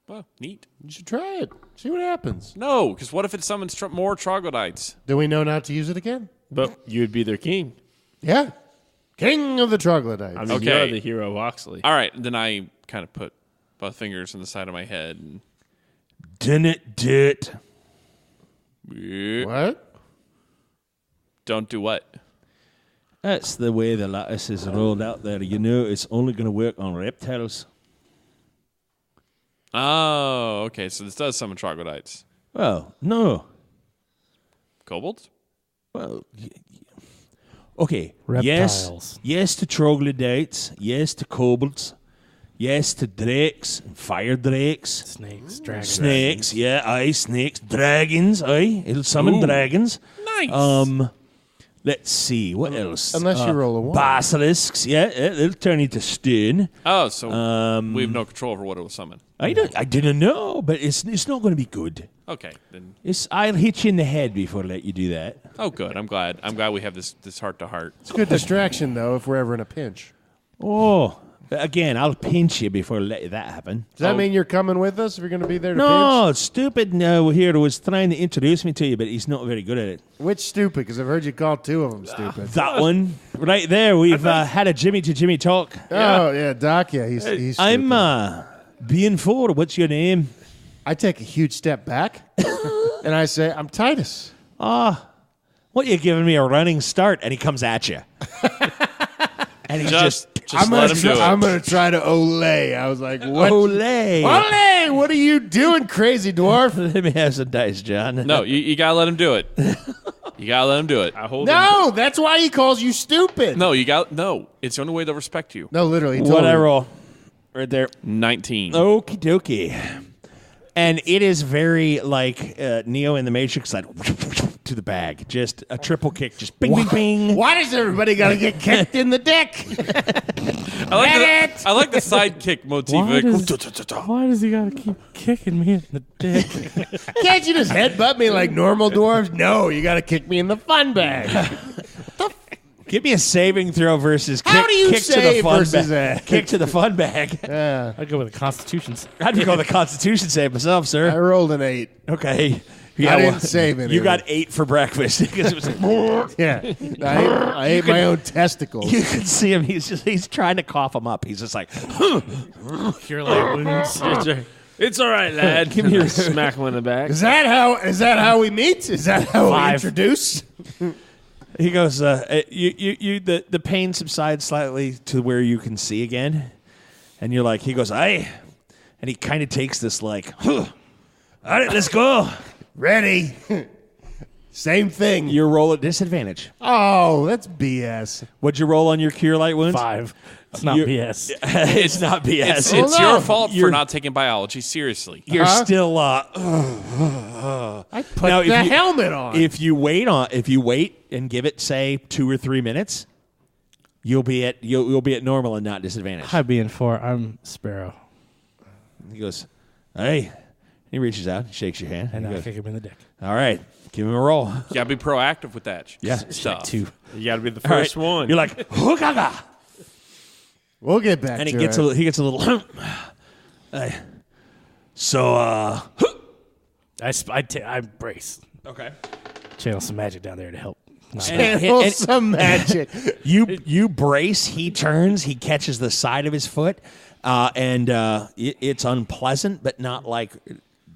Well, neat. You should try it. See what happens. No, because what if it summons more troglodytes? Do we know not to use it again? But you would be their king. Yeah. King of the troglodytes. I mean, Okay. you're the hero of Oxley. All right, then I kind of put both fingers on the side of my head. And Didn't do it. What? Don't do what? That's the way the lattice is rolled out there. You know, it's only going to work on reptiles. Oh, okay. So this does summon troglodytes. Well, no. Kobolds? Well, okay. Reptiles. Yes to troglodytes. Yes to kobolds. Yes to drakes and fire drakes. Snakes, dragons. Snakes, yeah, aye, snakes. Dragons, aye. It'll summon dragons. Nice. Let's see, what else? Unless you roll a 1. Basilisks, yeah, they'll turn into stone. Oh, so we have no control over what it will summon. I didn't know, but it's not going to be good. Okay, then. I'll hit you in the head before I let you do that. Oh, good. I'm glad. I'm glad we have this heart to heart. It's a good distraction, though, if we're ever in a pinch. Oh, again, I'll pinch you before I let that happen. Does that mean you're coming with us if you're going to be there to No, stupid here was trying to introduce me to you, but he's not very good at it. pinch? Which stupid? Because I've heard you call 2 of them stupid. That one, right there, we've had a Jimmy to Jimmy talk. Oh, yeah, Doc, yeah, he's stupid. I'm being forward. What's your name? I take a huge step back, and I say, I'm Titus. What, you giving me a running start? And he comes at you. And he's Just I'm let him do it. I'm going to try to olay. I was like, what? Olay. Olay! What are you doing, crazy dwarf? Let me have some dice, John. No, you gotta let him do it. You gotta let him do it. I hold him. No, that's why he calls you stupid. No, it's the only way they'll respect you. No, literally. He What told I me. roll? Right there. 19. Okie dokie. And it is very like Neo in the Matrix, like to the bag. Just a triple kick, just bing, bing, bing. Why does everybody got to get kicked in the dick? I like the sidekick motif. Why does he gotta keep kicking me in the dick? Can't you just headbutt me like normal dwarves? No, you got to kick me in the fun bag. Give me a saving throw versus kick, How do you kick to the save fun versus bag. a- Kick to the fun bag. I'd go with the Constitution's. I'd go the Constitution save myself, I sir. rolled an 8. Okay. I didn't save it. You got 8 for breakfast because it was like, Yeah, I ate my own testicles. you can see him. He's trying to cough them up. He's just like, Cure light wounds. It's all right, lad. Give me your smack him in the back. Is that how we meet? Is that how we introduce? he goes, the pain subsides slightly to where you can see again, and you're like, he goes, aye, and he kind of takes this like, all right, let's go. Ready. Same thing. You roll at disadvantage. Oh, that's BS. What'd you roll on your cure light wounds? 5. It's not You're- BS. It's not BS. It's no. your fault You're- for not taking biology seriously. You're still. I put Now, if the you- helmet on. If you wait and give it say 2 or 3 minutes, you'll be at normal and not disadvantage. Hi, being 4. I'm Sparrow. He goes, hey. He reaches out, shakes your hand. And he I goes, kick him in the dick. all right, give him a roll. You gotta be proactive with that stuff. 2. You got to be the All right. first one. You're like, hoogaga. We'll get back And to he gets it. a little. Hey. So, I brace. okay. Channel some magic down there to help. Channel some magic. You brace. He turns. He catches the side of his foot, and it's unpleasant, but not like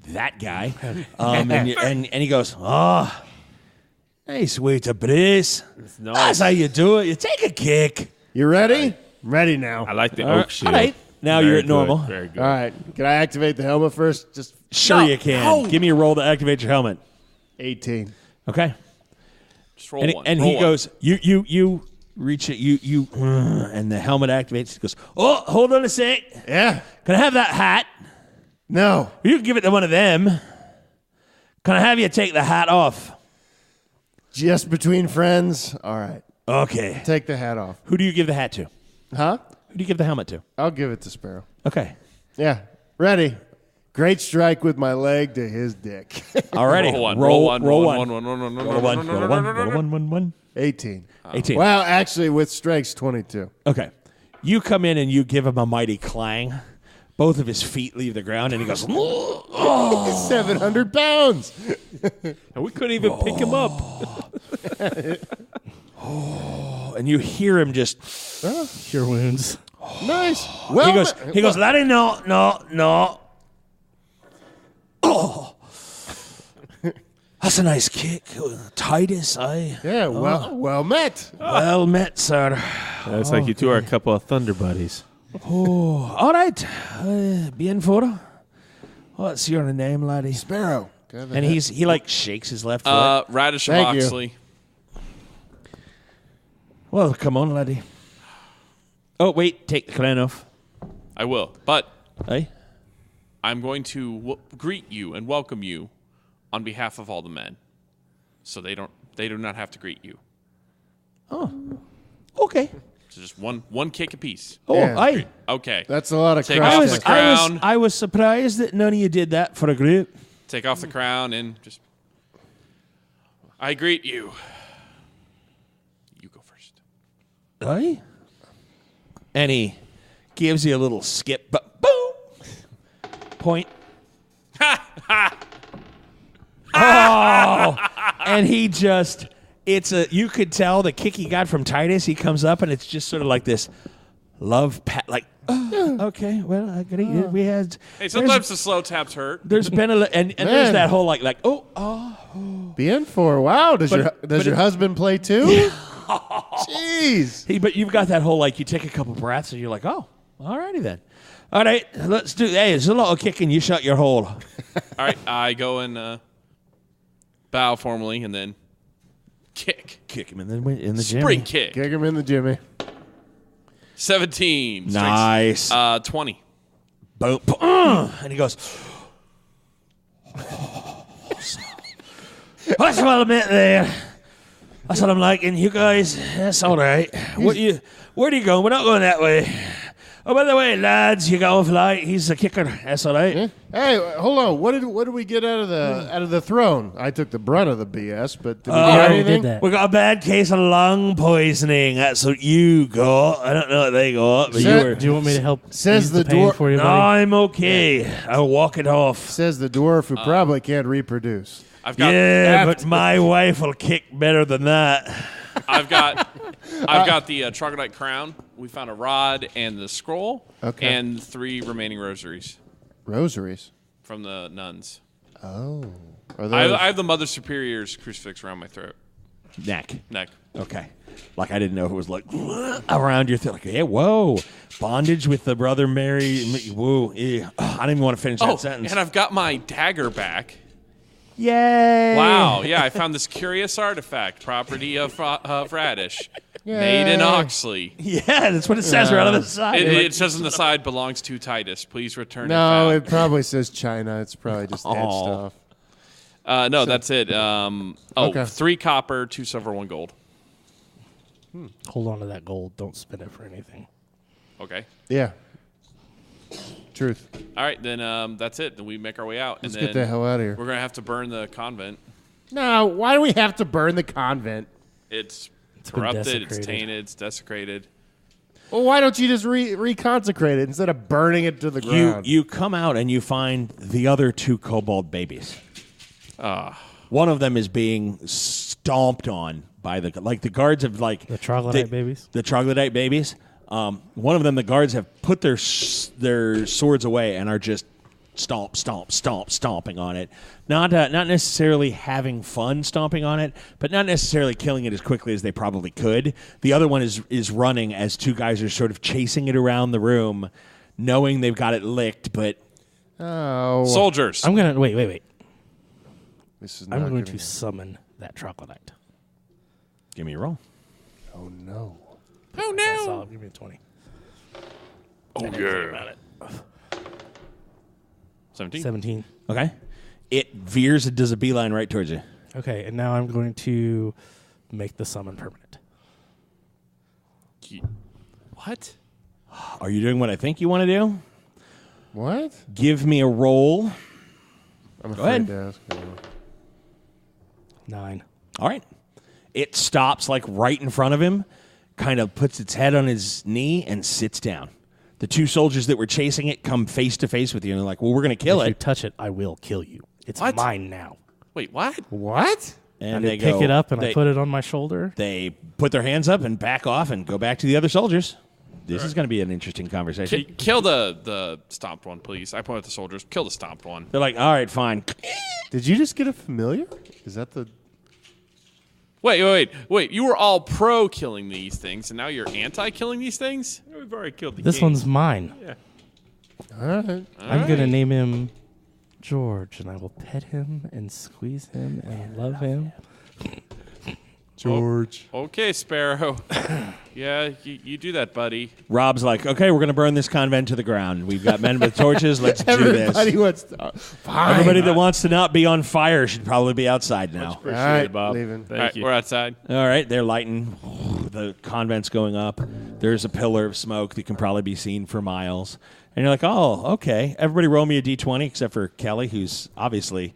that guy. And he goes, oh, nice way to brace. nice. That's how you do it. You take a kick. You ready? I'm ready now. I like the All oak right. shield. All right. Now Very you're at good, normal. Very good. All right. Can I activate the helmet first? Just Sure you can. Give me a roll to activate your helmet. 18. Okay. Just roll one. And Roll he one. goes, you reach it, and the helmet activates. He goes, oh, hold on a sec. Yeah. Can I have that hat? No. You can give it to one of them. Can I have you take the hat off? Just between friends. All right. Okay. Take the hat off. Who do you give the hat to? Huh? Who do you give the helmet to? I'll give it to Sparrow. Okay. Yeah. Ready. Great strike with my leg to his dick. Alrighty. Roll one. Roll one. one. Roll one. Roll one. 18. 18. Well, actually, with strikes, 22. Okay. You come in and you give him a mighty clang. Both of his feet leave the ground, and he goes, 700 pounds. And we couldn't even pick him up. and you hear him just. Cure wounds. Nice. Well, He goes, laddie, no. Oh. That's a nice kick. Titus, aye. Yeah, well met. Well met, sir. It's like you two are a couple of Thunder Buddies. All right. Bien for. What's your name, laddie? Sparrow. And he like shakes his left foot. Radish of Thank you. Oxley. Well, come on, laddie. Oh, wait. Take the crown off. I will, but Aye. I'm going to greet you and welcome you on behalf of all the men, so they do not have to greet you. Okay. So just one kick apiece. Oh, Yeah. aye. Okay. That's a lot of Take crap. off the crown. I was surprised that none of you did that for a group. Take off the crown and just. I greet you. You go first. Aye. And he gives you a little skip, but boom. Point. Oh, and he just, you could tell the kick he got from Titus, he comes up and it's just sort of like this love pat, like, okay, well, I agree. We had, Hey, sometimes the slow taps hurt. there's been and there's Man. that whole like, Bien for. Wow. Does your husband play too? Jeez. but you've got that whole like, you take a couple breaths and you're like, oh, alrighty then. All right, let's do, hey, there's a lot of kicking, you shut your hole. All right, I go and bow formally and then kick. Kick him in the gym. Spring kick. Kick him in the Jimmy. 17. Nice. Strikes. 20. Boom. And he goes, that's what I meant there. That's what I'm liking. You guys, that's all right. Where are you going? We're not going that way. Oh, by the way, lads, you got off light. He's a kicker. That's all right. Hey, hold on. What did we get out of the throne? I took the brunt of the BS, but did we Yeah, get we anything? did that. We got a bad case of lung poisoning. That's what you got. I don't know what they got, but Sa- you were. Do you want me to help Says ease the the pain door- for you, No, buddy? I'm okay. I'll walk it off. Says the dwarf who probably can't reproduce. I've got Yeah, but my wife will kick better than that. I've got the troglodyte crown. We found a rod and the scroll, Okay. and 3 remaining rosaries Rosaries. from the nuns. Oh. Are I those, have the Mother Superior's crucifix around my throat, Neck. neck. Okay. Like I didn't know if it was like around your throat. Like, hey, whoa. Bondage with the brother Mary. Whoa. Yeah. I didn't even want to finish that sentence. And I've got my dagger back. Yay! Wow. Yeah, I found this curious artifact, property of Radish, made in Oxley. Yeah, that's what it says right on the side. It says on the side, belongs to Titus. Please return No, it it probably says China. It's probably just edge stuff. No, that's it. Okay. 3 copper, 2 silver, 1 gold. Hold on to that gold. Don't spend it for anything. Okay. Yeah. Truth. All right, then that's it. Then we make our way out. Let's and get the hell out of here. We're going to have to burn the convent. No, why do we have to burn the convent? It's been corrupted, it's desecrated. tainted, it's desecrated. Well, why don't you just reconsecrate it instead of burning it to the ground? You come out and you find the other 2 kobold babies. One of them is being stomped on by the guards have The troglodyte babies? The troglodyte babies. One of them, the guards have put their swords away and are just stomping on it. Not necessarily having fun stomping on it, but not necessarily killing it as quickly as they probably could. The other one is running as 2 guys are sort of chasing it around the room, knowing they've got it licked, but Soldiers. I'm going to... Wait. This is I'm not going gonna- to summon that troglodyte. give me a roll. Oh, no. Oh, That's no. all. Give me a 20. Oh, yeah. 17. 17. Okay. It veers and does a beeline right towards you. Okay, and now I'm going to make the summon permanent. What? Are you doing what I think you want to do? What? Give me a roll. I'm Go ahead. afraid to ask. 9. All right. It stops like right in front of him, kind of puts its head on his knee and sits down. The 2 soldiers that were chasing it come face to face with you and they're like, well, we're going to kill If you it. touch it, I will kill you. It's What? mine now. Wait, what? What? And I they pick go, it up and they, I put it on my shoulder. They put their hands up and back off and go back to the other soldiers. This is going to be an interesting conversation. Kill the stomped one, please. I point at the soldiers. Kill the stomped one. They're like, all right, fine. Did you just get a familiar? Is that the... Wait. You were all pro killing these things, and now you're anti killing these things? We've already killed the This king. one's mine. Yeah. All right. I'm going to name him George, and I will pet him and squeeze him and love him. George. Okay, Sparrow. Yeah, you do that, buddy. Rob's like, okay, we're going to burn this convent to the ground. We've got men with torches. Let's do Everybody this. wants to... Fine. Everybody that wants to not be on fire should probably be outside now. All right, Bob. leaving. Thank All right, you. we're outside. All right, they're lighting. The convent's going up. There's a pillar of smoke that can probably be seen for miles. And you're like, oh, okay. Everybody roll me a D20 except for Kelly, who's obviously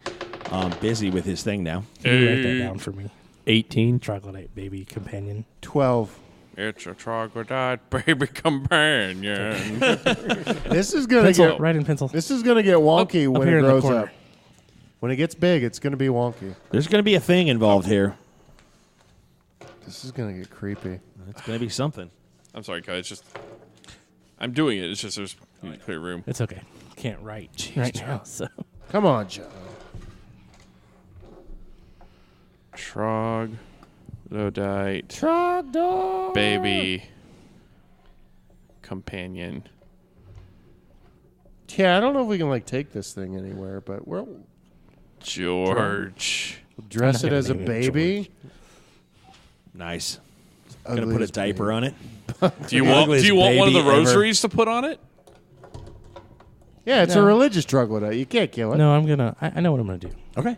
busy with his thing now. Can you write that down for me? 18. Troglodyte baby companion. 12. It's a troglodyte baby companion. This is gonna Pencil. get... Write in pencil. This is gonna get wonky Up when here it in the grows corner. up. When it gets big, it's gonna be wonky. There's going to be a thing involved here. This is gonna get creepy. It's going to be something. I'm sorry, guys. It's just I'm doing it. It's just there's clear room. It's okay. Can't write right now, so... Come on, Joe. Troglodyte Trogdor. baby companion. Yeah, I don't know if we can take this thing anywhere, but we'll George. dress I'm it not as a gonna name it baby. Nice. Going to put a diaper on it. Do you want ugliest one of the baby ever. rosaries to put on it? Yeah, it's a No. religious troglodyte. You can't kill it. No, I'm going to... I know what I'm going to do. Okay.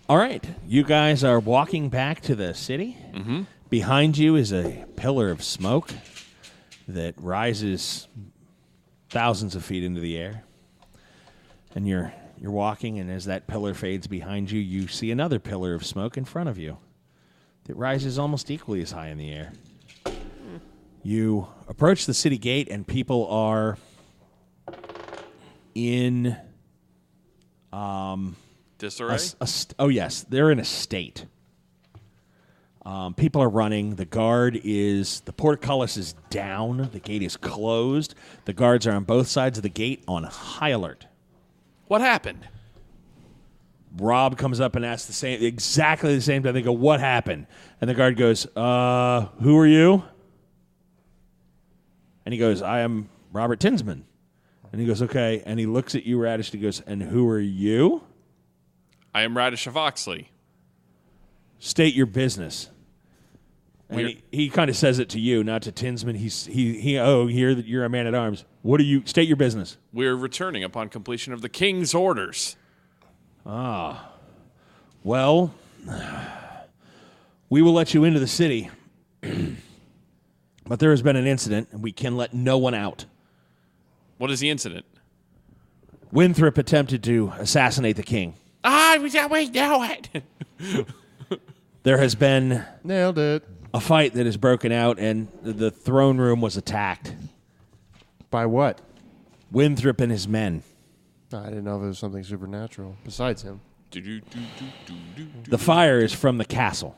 All right. You guys are walking back to the city. Mm-hmm. Behind you is a pillar of smoke that rises thousands of feet into the air. And you're walking, and as that pillar fades behind you, you see another pillar of smoke in front of you that rises almost equally as high in the air. You approach the city gate, and people are in Disarray? oh, yes, they're in a state. People are running. The portcullis is down. The gate is closed. The guards are on both sides of the gate on high alert. What happened? Rob comes up and asks exactly the same time. They go, what happened? And the guard goes, who are you? And he goes, I am Robert Tinsman. And he goes, okay. And he looks at you, Radish, and he goes, and who are you? I am Radish of Oxley. State your business. And he kind of says it to you, not to Tinsman. You're a man-at-arms. What do you... State your business. We're returning upon completion of the king's orders. Well, we will let you into the city. But there has been an incident, and we can let no one out. What is the incident? Winthrop attempted to assassinate the king. We know it. There has been Nailed it. a fight that has broken out, and the throne room was attacked. By what? Winthrop and his men. I didn't know if it was something supernatural besides him. The fire is from the castle.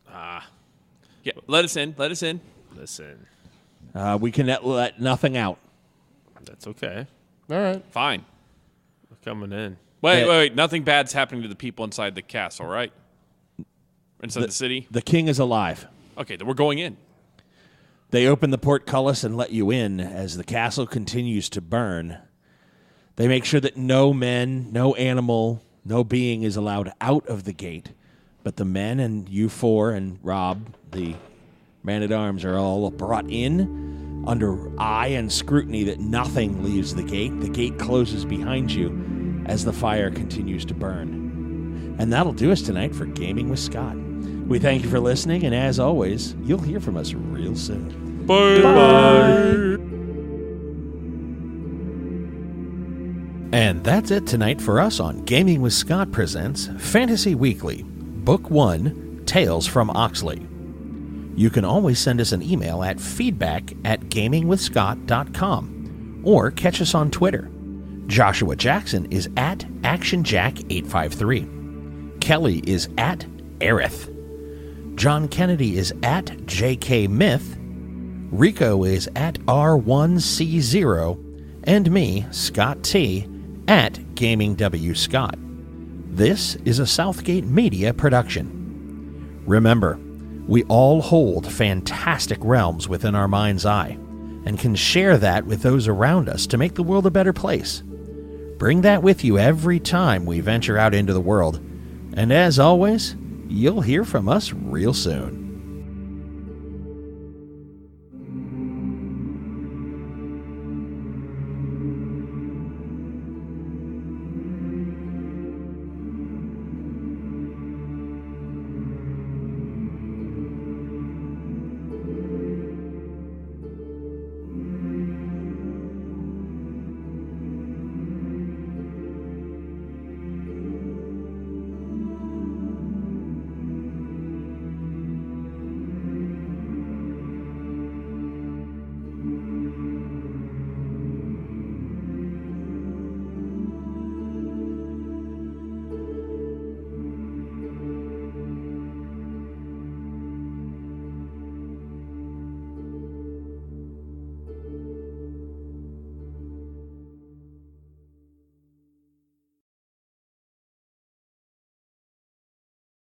Yeah, let us in. Listen, We can let nothing out. that's okay. All right. Fine. We're coming in. Wait. Nothing bad's happening to the people inside the castle, right? Inside the city? The king is alive. Okay, then we're going in. They open the portcullis and let you in as the castle continues to burn. They make sure that no men, no animal, no being is allowed out of the gate. But the men and you four and Rob, the man-at-arms, are all brought in under eye and scrutiny that nothing leaves the gate. The gate closes behind you as the fire continues to burn. And that'll do us tonight for Gaming with Scott. We thank you for listening, and as always, you'll hear from us real soon. Bye. And that's it tonight for us on Gaming with Scott presents Fantasy Weekly, Book 1, Tales from Oxley. You can always send us an email at feedback@gamingwithscott.com or catch us on Twitter. Joshua Jackson is at ActionJack853. Kelly is at Aerith. John Kennedy is at JK Myth. Rico is at R1C0. And me, Scott T, at Gaming W Scott. This is a Southgate Media production. Remember, we all hold fantastic realms within our mind's eye and can share that with those around us to make the world a better place. Bring that with you every time we venture out into the world. And as always, you'll hear from us real soon.